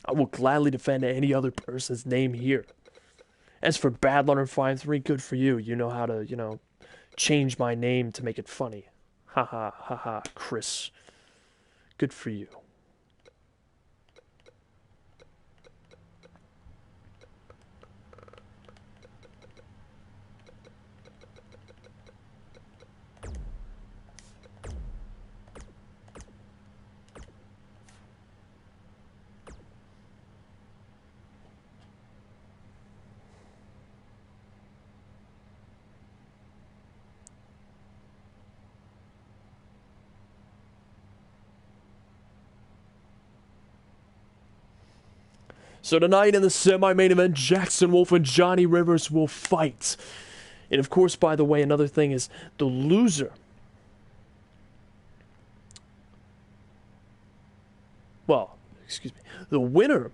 I will gladly defend any other person's name here. As for Bad Lauder 5-3, good for you. You know how to, change my name to make it funny. Ha ha, Chris. Good for you. So tonight in the semi-main event, Jackson Wolf and Johnny Rivers will fight. And of course, by the way, another thing is the loser. Well, excuse me. The winner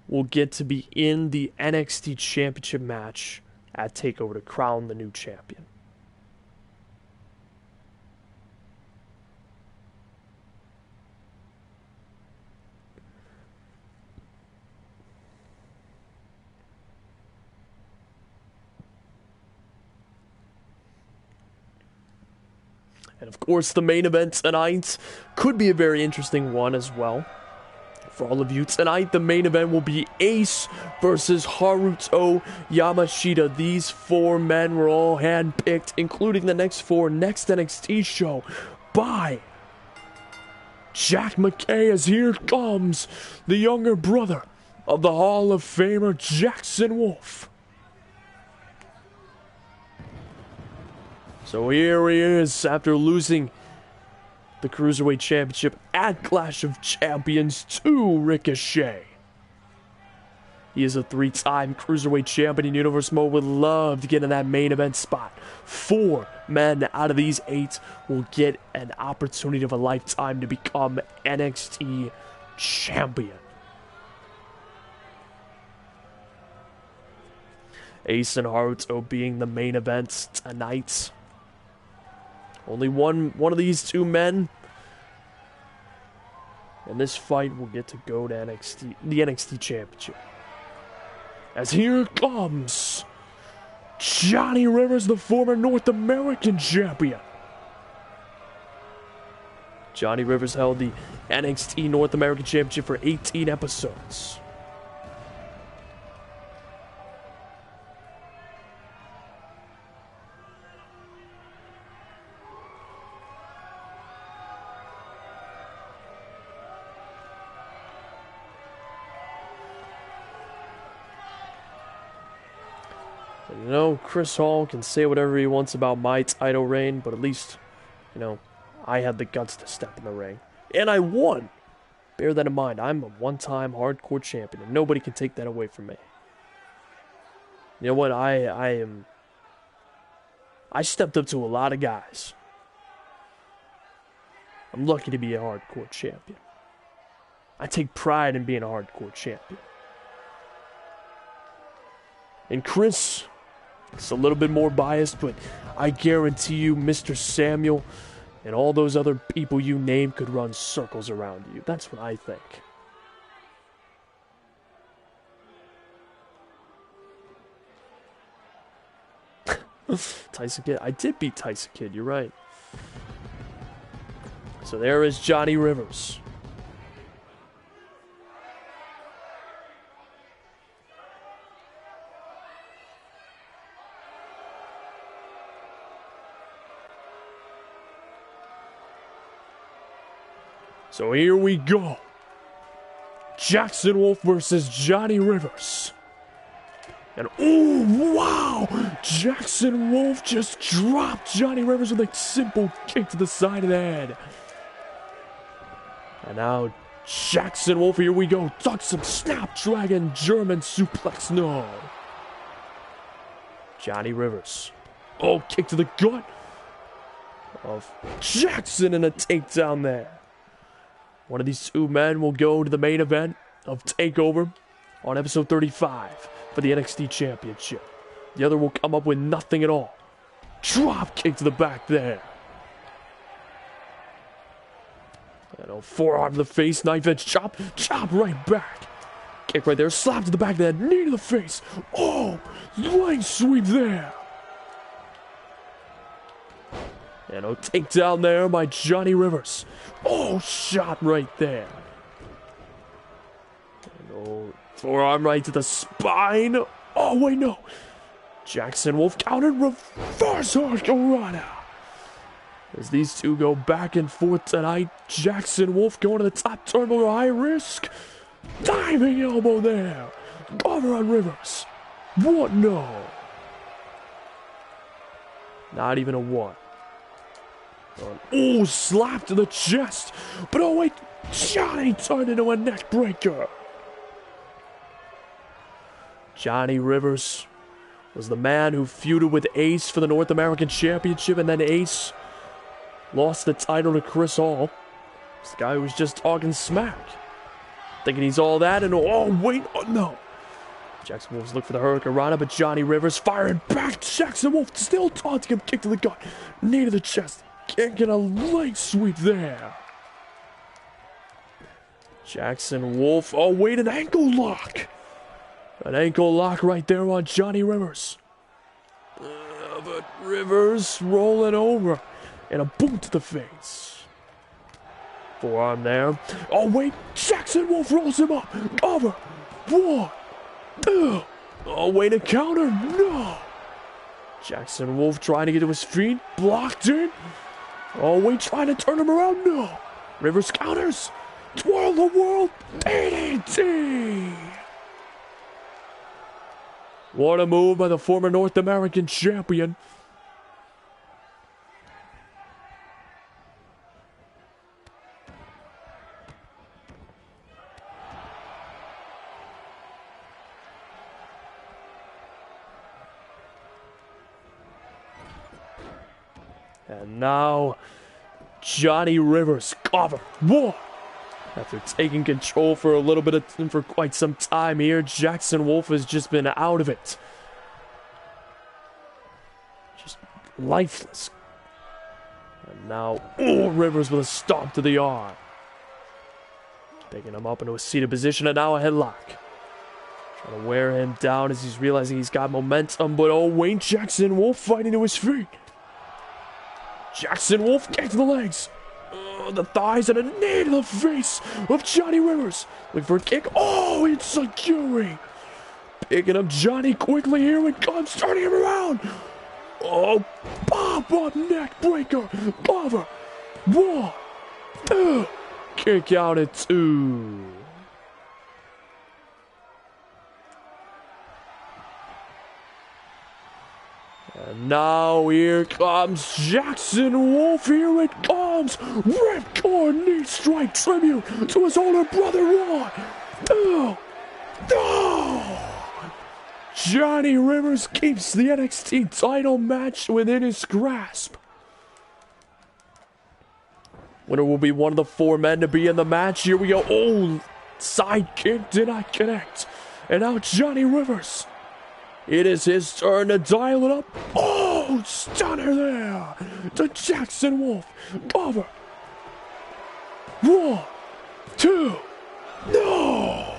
will get to be in the NXT Championship match at TakeOver to crown the new champion. And of course, the main event tonight could be a very interesting one as well. For all of you, tonight the main event will be Ace versus Haruto Yamashita. These four men were all handpicked, including the next NXT show by Jack McKay, as here comes the younger brother of the Hall of Famer Jackson Wolf. So here he is after losing the Cruiserweight Championship at Clash of Champions to Ricochet. He is a three-time Cruiserweight Champion. Universe Mode would love to get in that main event spot. 4 men out of these 8 will get an opportunity of a lifetime to become NXT Champion. Ace and Haruto being the main event tonight. Only one of these 2 men in this fight will get to go to NXT, the NXT Championship. As here comes Johnny Rivers, the former North American Champion. Johnny Rivers held the NXT North American Championship for 18 episodes. You know, Chris Hall can say whatever he wants about my title reign, but at least, you know, I had the guts to step in the ring. And I won! Bear that in mind, I'm a one-time hardcore champion, and nobody can take that away from me. You know what, I stepped up to a lot of guys. I'm lucky to be a hardcore champion. I take pride in being a hardcore champion. And Chris, it's a little bit more biased, but I guarantee you Mr. Samuel and all those other people you name could run circles around you. That's what I think. Tyson Kidd. I did beat Tyson Kidd, you're right. So there is Johnny Rivers. So here we go. Jackson Wolf versus Johnny Rivers. And oh, wow! Jackson Wolf just dropped Johnny Rivers with a simple kick to the side of the head. And now Jackson Wolf, here we go. Ducks some Snapdragon German suplex. No. Johnny Rivers. Oh, kick to the gut of Jackson and a takedown there. One of these 2 men will go to the main event of TakeOver on episode 35 for the NXT Championship. The other will come up with nothing at all. Drop kick to the back there. And a forearm to the face, knife edge chop, chop right back. Kick right there, slap to the back of the head, knee to the face. Oh, line sweep there. And a takedown there by Johnny Rivers. Oh, shot right there. And oh, forearm right to the spine. Oh, wait, no. Jackson Wolf countered reverse Hurricanrana. As these 2 go back and forth tonight, Jackson Wolf going to the top turnbuckle, high risk. Diving elbow there. Cover on Rivers. What? No. Not even a 1. Oh, slap to the chest. But oh, wait. Johnny turned into a neck breaker. Johnny Rivers was the man who feuded with Ace for the North American Championship, and then Ace lost the title to Chris Hall. It's the guy who was just talking smack. Thinking he's all that, and oh, wait, oh, no. Jackson Wolf's looking for the Hurricane Rana, but Johnny Rivers firing back. Jackson Wolf still taunting him, kick to the gut, knee to the chest. Can't get a leg sweep there. Jackson Wolf, oh, wait, an ankle lock. An ankle lock right there on Johnny Rivers. But Rivers rolling over, and a boot to the face. Forearm there. Oh, wait, Jackson Wolf rolls him up. Over. 1, 2. Oh, wait, a counter. No. Jackson Wolf trying to get to his feet. Blocked in. Oh, wait, trying to turn him around. No. Rivers counters. Twirl the world. DDT. What a move by the former North American champion. And now, Johnny Rivers cover. One. After taking control for a little bit for quite some time here, Jackson Wolf has just been out of it. Just lifeless. And now, oh, Rivers with a stomp to the arm. Picking him up into a seated position, and now a headlock. Trying to wear him down as he's realizing he's got momentum, but oh, Wayne Jackson Wolf fighting to his feet. Jackson Wolf kick to the legs. The thighs and a knee to the face of Johnny Rivers. Looking for a kick. Oh, it's a Curie. Picking up Johnny quickly. Here it comes. Turning him around. Oh, pop up neck breaker. Cover. 1, 2. Kick out at 2. And now here comes Jackson Wolf. Here it comes. Ripcord knee strike tribute to his older brother Ron. No. No. Johnny Rivers keeps the NXT title match within his grasp. Winner will be one of the 4 men to be in the match. Here we go. Oh, side kick did not connect. And now Johnny Rivers. It is his turn to dial it up. Oh, stunner there to Jackson Wolf. Cover. 1, 2. No.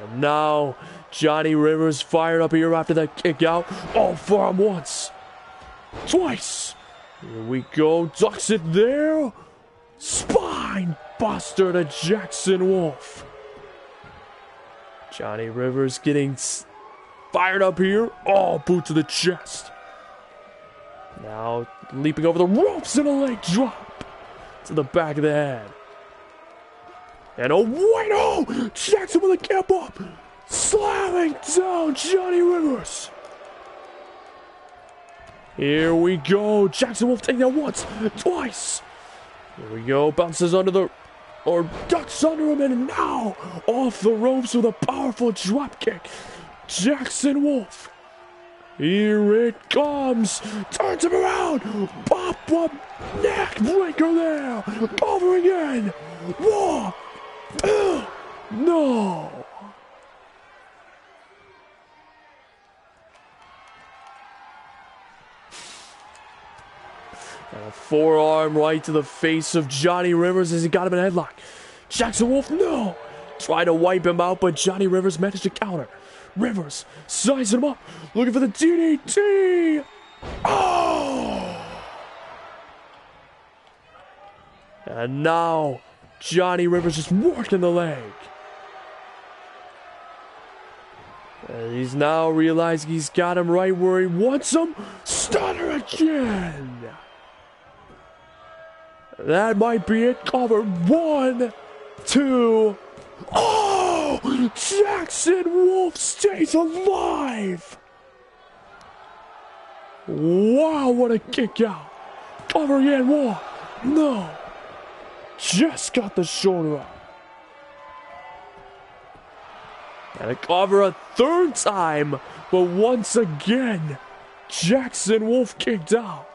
And now Johnny Rivers fired up here after that kick out. Oh, forearm once. Twice. Here we go. Ducks it there. Spine buster to Jackson Wolf. Johnny Rivers getting fired up here. Oh, boot to the chest. Now leaping over the ropes and a leg drop to the back of the head. And oh, wait, oh! Jackson with a cap up. Slamming down Johnny Rivers. Here we go. Jackson Wolf taking that once, twice. Here we go. Bounces under the, or ducks under him, and now off the ropes with a powerful drop kick. Jackson Wolf. Here it comes. Turns him around. Pop up neck breaker there. Over again. 1, 2. No. And a forearm right to the face of Johnny Rivers as he got him in a headlock. Jackson Wolf, no! Tried to wipe him out, but Johnny Rivers managed to counter. Rivers sizing him up, looking for the DDT! Oh! And now, Johnny Rivers just working the leg. And he's now realizing he's got him right where he wants him. Stunner again! That might be it. Cover. 1, 2. Oh! Jackson Wolf stays alive! Wow, what a kick out. Cover again. 1, No. Just got the shoulder up. And a cover a third time, but once again, Jackson Wolf kicked out.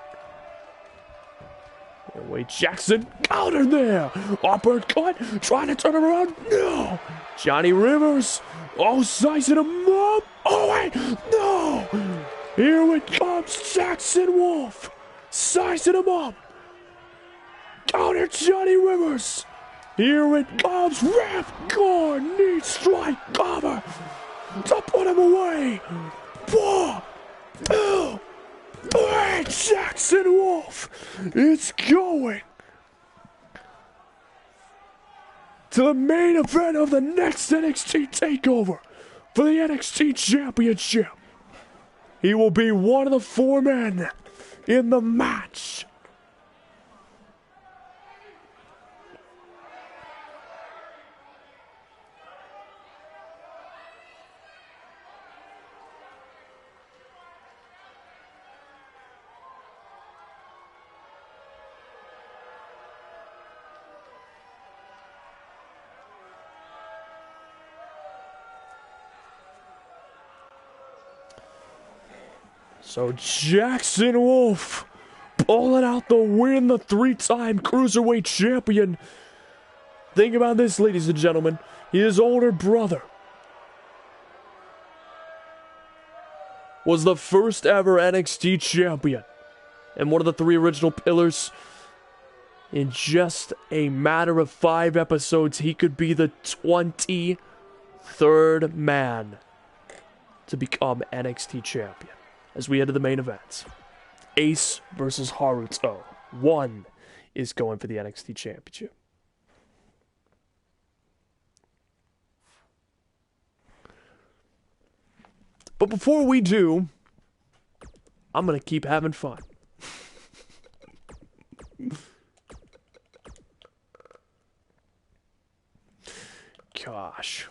And Wade Jackson countered there. Uppercut, trying to turn around. No. Johnny Rivers, sizing him up. Oh, wait, no. Here it comes, Jackson Wolf, sizing him up. Counter Johnny Rivers. Here it comes, ref, gone, knee strike, cover, to put him away. 4, 2, 3, Jackson Wolf is going to the main event of the next NXT TakeOver for the NXT Championship. He will be one of the 4 men in the match. So Jackson Wolf pulling out the win, the 3-time Cruiserweight champion. Think about this, ladies and gentlemen. His older brother was the first ever NXT champion and one of the 3 original pillars. In just a matter of 5 episodes, he could be the 23rd man to become NXT champion. As we head to the main event, Ace versus Haruto. One is going for the NXT championship. But before we do, I'm going to keep having fun. Gosh.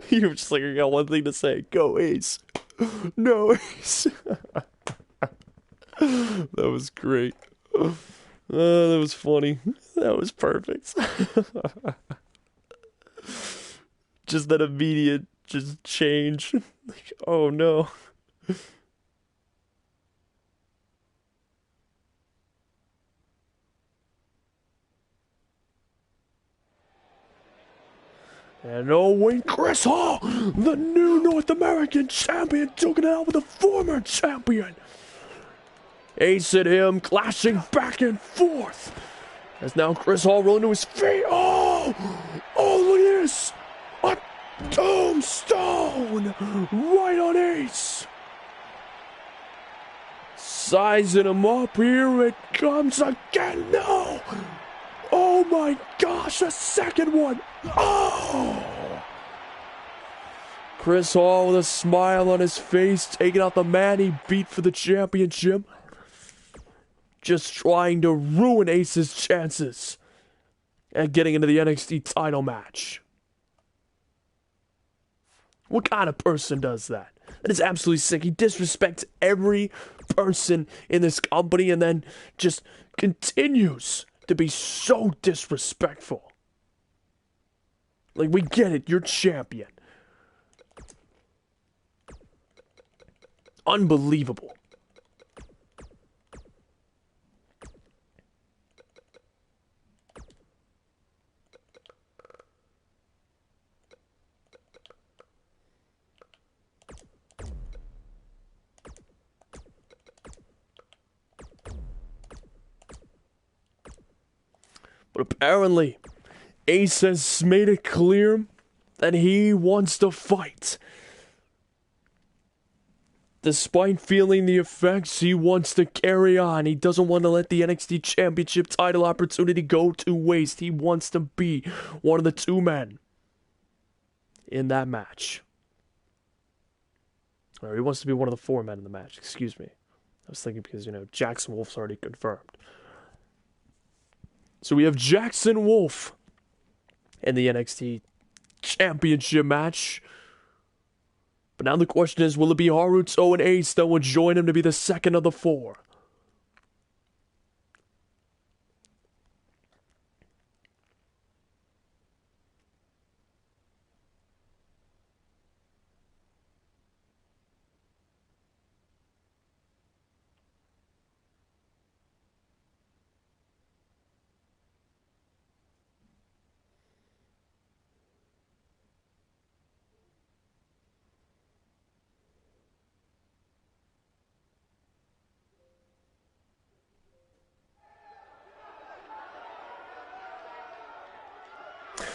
You were just like, I got one thing to say. Go Ace. No Ace. That was great. That was funny. That was perfect. Just that immediate just change. Like, oh no. And oh, when Chris Hall, the new North American champion, took it out with the former champion. Ace and him clashing back and forth. As now Chris Hall rolling to his feet. Oh, look at this. A tombstone right on Ace. Sizing him up. Here it comes again. No. Oh my gosh, a second one. Oh! Chris Hall with a smile on his face, taking out the man he beat for the championship. Just trying to ruin Ace's chances at getting into the NXT title match. What kind of person does that? That is absolutely sick. He disrespects every person in this company and then just continues to be so disrespectful. Like, we get it, you're champion. Unbelievable. But apparently, Ace has made it clear that he wants to fight. Despite feeling the effects, he wants to carry on. He doesn't want to let the NXT Championship title opportunity go to waste. He wants to be one of the two men in that match. Or he wants to be one of the four men in the match, excuse me. I was thinking because, Jackson Wolf's already confirmed. So we have Jackson Wolf in the NXT Championship match. But now the question is, will it be Haruto and Ace that will join him to be the second of the four?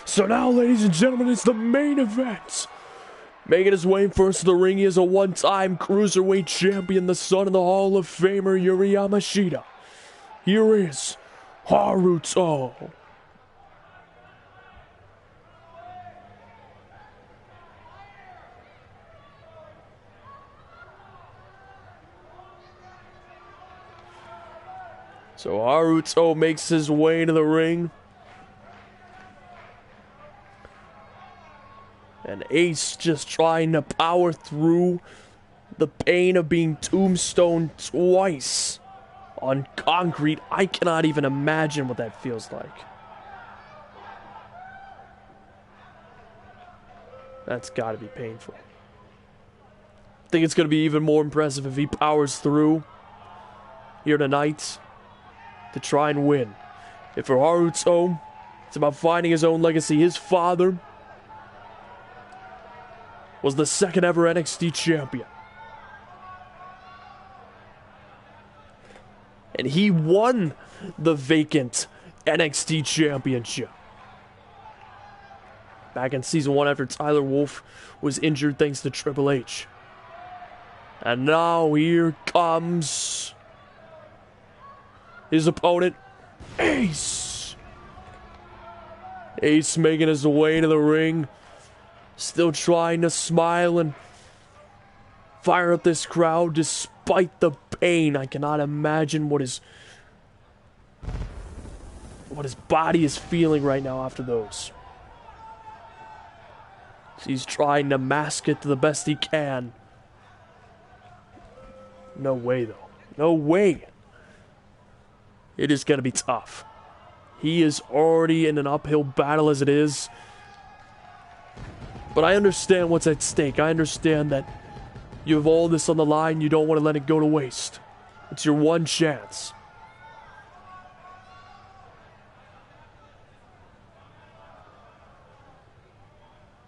So now, ladies and gentlemen, it's the main event. Making his way first to the ring, he is a one-time Cruiserweight champion, the son of the Hall of Famer Yuri Yamashita. Here is Haruto. So Haruto makes his way to the ring. And Ace just trying to power through the pain of being tombstoned twice on concrete. I cannot even imagine what that feels like. That's got to be painful. I think it's going to be even more impressive if he powers through here tonight to try and win. If for Haruto, it's about finding his own legacy. His father was the second ever NXT champion. And he won the vacant NXT championship back in season 1 after Tyler Wolf was injured thanks to Triple H. And now here comes his opponent, Ace. Ace making his way to the ring. Still trying to smile and fire up this crowd despite the pain. I cannot imagine what his body is feeling right now after those. So he's trying to mask it to the best he can. No way, though. No way. It is going to be tough. He is already in an uphill battle as it is. But I understand what's at stake. I understand that you have all this on the line. You don't want to let it go to waste. It's your one chance.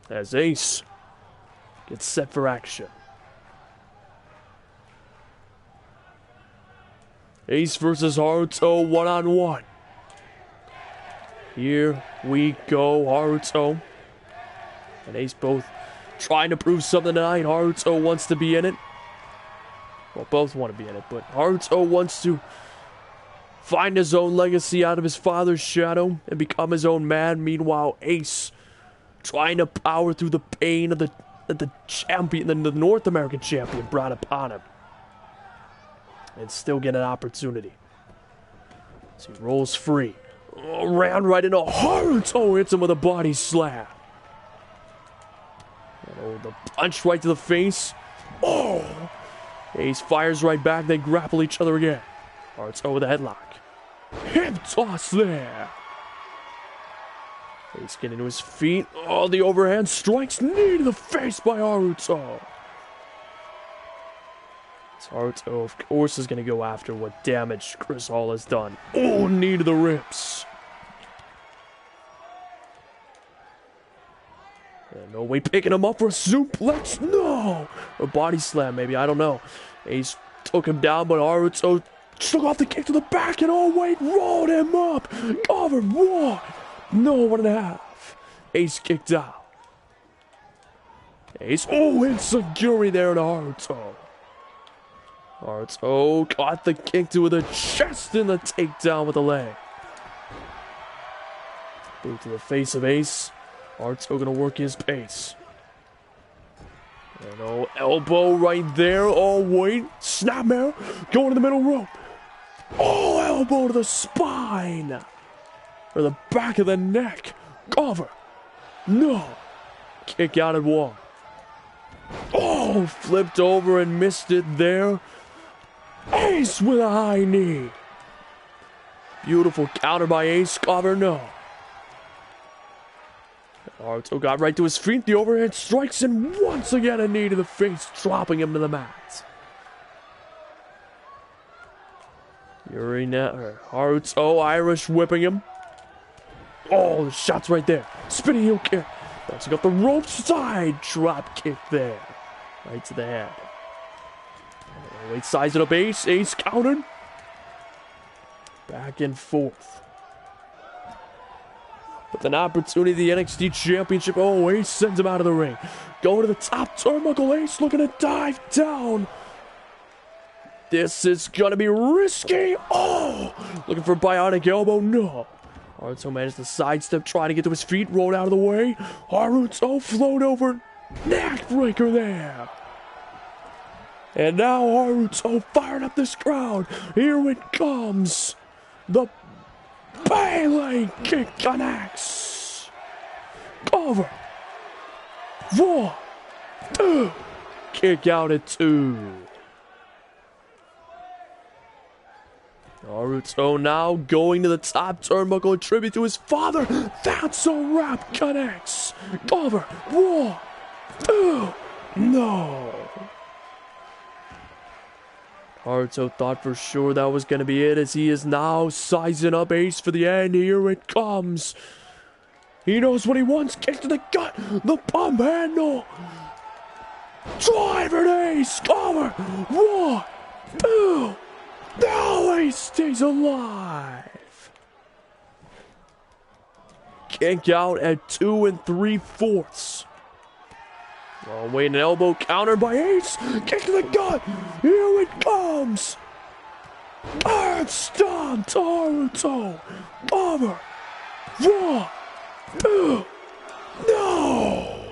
As Ace gets set for action. Ace versus Haruto one-on-one. Here we go, Haruto and Ace both trying to prove something tonight. Haruto wants to be in it. Well, both want to be in it, but Haruto wants to find his own legacy out of his father's shadow and become his own man. Meanwhile, Ace trying to power through the pain of the champion, the North American champion brought upon him. And still get an opportunity. So he rolls free. Ran right into Haruto, hits him with a body slam. Oh, the punch right to the face. Oh! Ace fires right back, they grapple each other again. Haruto with a headlock. Hip toss there. Ace getting to his feet. Oh, the overhand strikes, knee to the face by Haruto. Haruto, of course, is going to go after what damage Chris Hall has done. Oh, knee to the ribs. And no way picking him up for a suplex. No! A body slam, maybe. I don't know. Ace took him down, but Haruto took off the kick to the back and oh, wait, rolled him up. Covered one. No, 1.5. Ace kicked out. Ace, oh, insecurity there to Haruto. Naruto caught the kick to the chest and the takedown with the leg. Boot to the face of Ace. Naruto gonna work his pace. And oh, elbow right there. Oh, wait. Snapmare. Going to the middle rope. Oh, elbow to the spine. Or the back of the neck. Cover. No. Kick out at one. Oh, flipped over and missed it there. Ace with a high knee. Beautiful counter by Ace. Cover, no. Naruto got right to his feet. The overhead strikes and once again a knee to the face, dropping him to the mat. Naruto Irish whipping him. Oh, the shot's right there. Spinning heel kick. Bouncing up the rope, side drop kick there. Right to the head. Wait, size it up, Ace. Ace countered. Back and forth. With an opportunity, the NXT Championship. Oh, Ace sends him out of the ring. Going to the top turnbuckle. Ace looking to dive down. This is going to be risky. Oh, looking for a bionic elbow. No. Naruto managed to sidestep, trying to get to his feet, rolled out of the way. Naruto float over, neck breaker there. And now Naruto firing up this crowd. Here it comes. The Pele kick connects. Cover. 1, 2. Kick out at 2. Naruto now going to the top turnbuckle, a tribute to his father. That's a wrap. Connects. Cover. 1, 2. No. Naruto thought for sure that was going to be it, as he is now sizing up Ace for the end. Here it comes. He knows what he wants. Kick to the gut. The pump handle. Driver to Ace. Cover. 1, 2. No, Ace stays alive. Kick out at 2 3/4. Oh, wait, an elbow countered by Ace. Kick to the gut. Here it comes. Earth stomp to Naruto. Cover. 1, 2. No.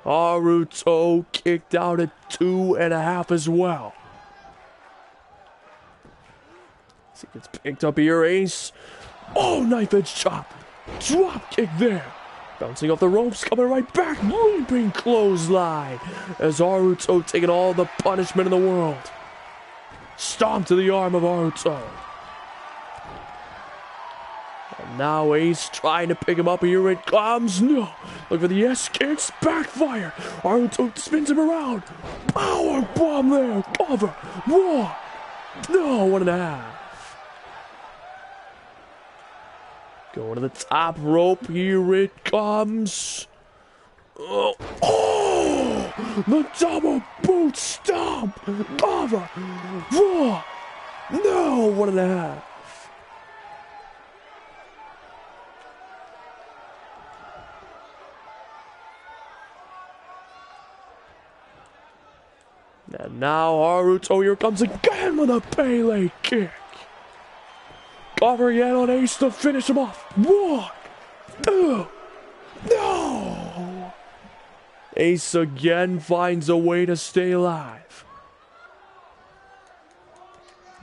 Naruto kicked out at 2.5 as well. He gets picked up here, Ace. Oh, knife edge chop. Drop kick there. Bouncing off the ropes, coming right back. Leaping clothesline. As Naruto taking all the punishment in the world. Stomp to the arm of Naruto. And now Ace trying to pick him up. Here it comes. No. Look for the S kicks. Backfire. Naruto spins him around. Power bomb there. Cover. 1. No, 1.5. Going to the top rope. Here it comes. Oh, the double boot stomp. Cover. 1. No, 1.5. And now Naruto here comes again with a Pele kick. Cover again on Ace to finish him off. 1, 2. No! Ace again finds a way to stay alive.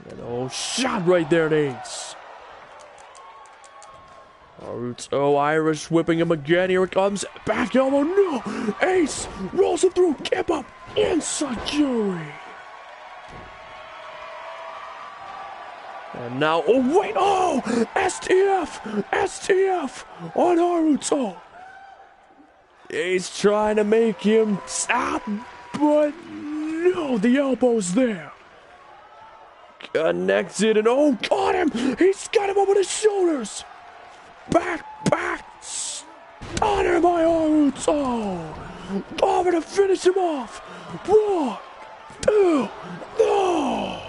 And oh, shot right there at Ace. Naruto Irish whipping him again. Here it comes. Back elbow. No! Ace rolls him through. Kip up. Insecurity. And now, oh wait, oh! STF on Naruto. Ace trying to make him stop, but no, the elbow's there. Connected, and oh, got him! He's got him over the shoulders. Back, stunner by Naruto. Over to finish him off. 1, 2, no!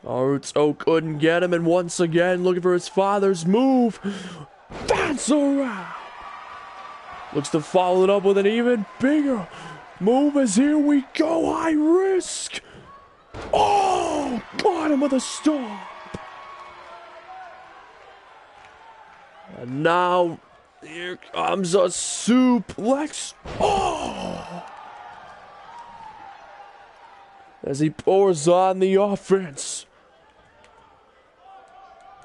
Naruto couldn't get him, and once again looking for his father's move. That's a wrap. Looks to follow it up with an even bigger move as here we go. High risk. Oh, got him with a stop. And now here comes a suplex. Oh! As he pours on the offense.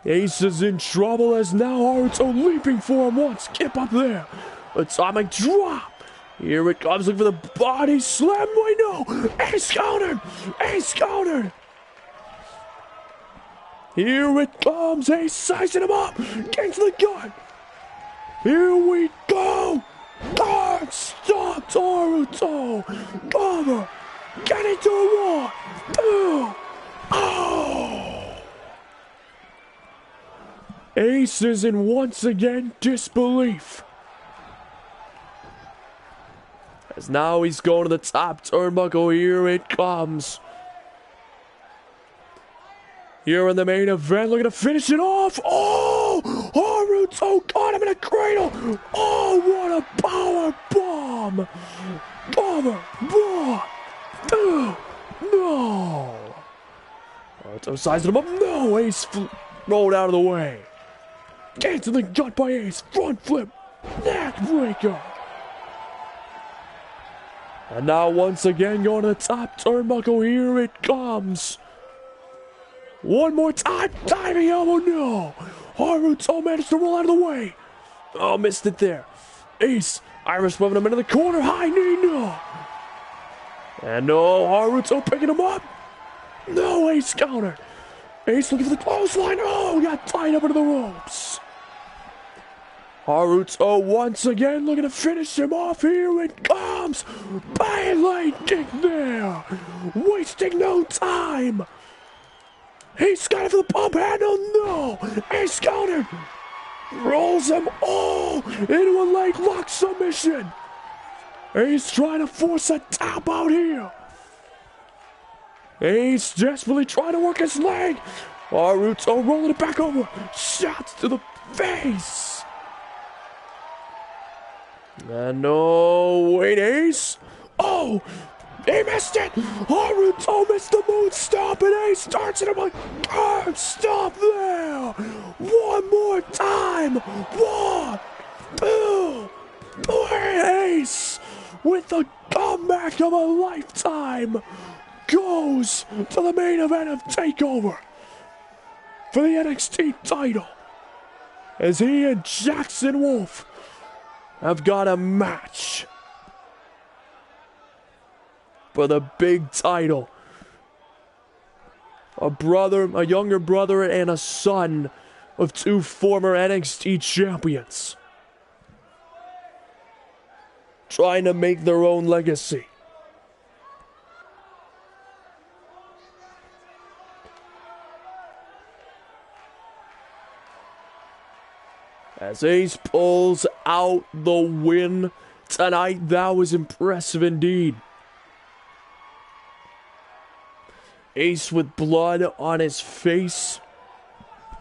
Ace is in trouble as now Haruto leaping for him once. Skip up there. Atomic drop. Here it comes. Look for the body slam. Wait, no. Ace countered. Ace countered. Here it comes. Ace sizing him up. Getting to the gun. Here we go. Guard stopped Haruto. Cover. Getting to a 1, 2. Oh. Ace is in once again disbelief. As now he's going to the top turnbuckle. Here it comes. Here in the main event, looking to finish it off. Oh! Haruto got him in a cradle. Oh, what a power bomb. Cover. 1, 2. No. Haruto sizing him up. No. Ace rolled out of the way. Gets in the gut by Ace. Front flip. Neck breaker. And now once again going to the top turnbuckle. Here it comes. One more time. Diving elbow. No. Haruto managed to roll out of the way. Oh, missed it there. Ace. Irish moving him into the corner. High knee. No. And no. Haruto picking him up. No. Ace counter. Ace looking for the clothesline. Oh, got tied up into the ropes. Haruto once again looking to finish him off. Here it comes. Bailey kick there. Wasting no time. He's got it for the pump handle. No. Ace countered. Rolls him all into a leg lock submission. Ace trying to force a tap out here. Ace desperately trying to work his leg. Haruto rolling it back over. Shots to the face. And no, wait, Ace. Oh, he missed it. Haruto missed the moon stop, and Ace starts it. I'm like, guard stop there. One more time. 1, 2, 3. Ace with the comeback of a lifetime goes to the main event of TakeOver for the NXT title as he and Jackson Wolf have got a match for the big title. A younger brother and a son of 2 former NXT champions trying to make their own legacy. As Ace pulls out the win tonight, that was impressive indeed. Ace with blood on his face.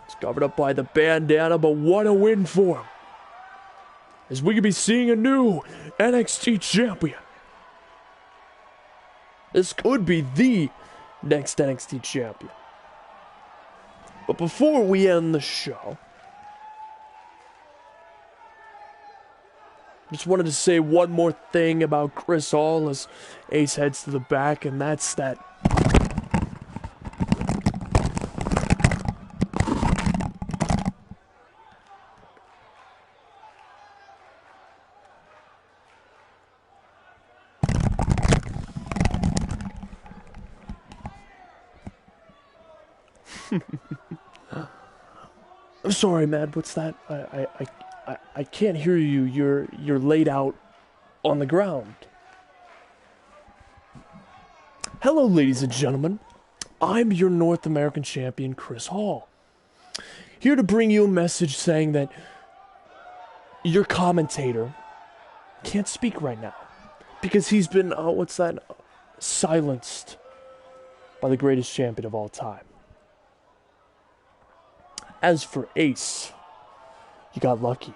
It's covered up by the bandana, but what a win for him. As we could be seeing a new NXT champion. This could be the next NXT champion. But before we end the show, just wanted to say one more thing about Chris Hall as Ace heads to the back, and that's that I'm sorry, Mad. What's that? I can't hear you. You're laid out on the ground. Hello, ladies and gentlemen. I'm your North American champion, Chris Hall. Here to bring you a message saying that your commentator can't speak right now because he's been, silenced by the greatest champion of all time. As for Ace, you got lucky.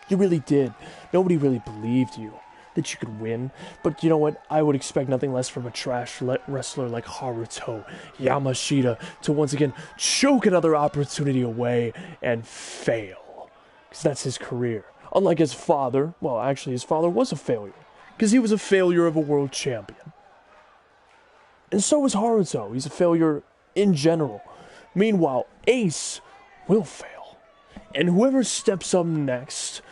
You really did. Nobody really believed you that you could win. But you know what? I would expect nothing less from a trash wrestler like Haruto Yamashita to once again choke another opportunity away and fail. Because that's his career. Unlike his father, well, actually his father was a failure. Because he was a failure of a world champion. And so is Haruto. He's a failure in general. Meanwhile, Ace will fail. And whoever steps up next,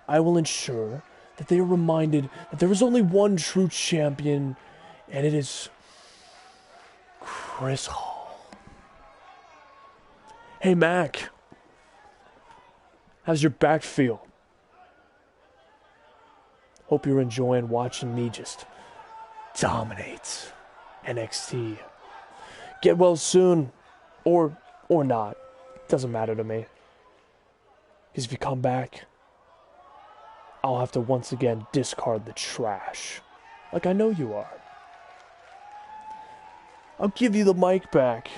I will ensure that they are reminded that there is only one true champion, and it is Chris Hall. Hey, Mac. How's your back feel? Hope you're enjoying watching me just dominate NXT. Get well soon, or not. Doesn't matter to me. Because if you come back, I'll have to once again discard the trash. Like I know you are. I'll give you the mic back,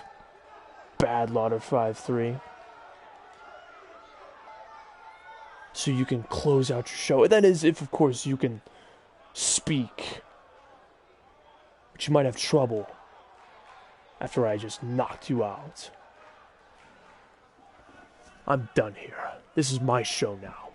Bad Lauder 5-3. So you can close out your show. That is, if of course you can speak. But you might have trouble after I just knocked you out. I'm done here. This is my show now.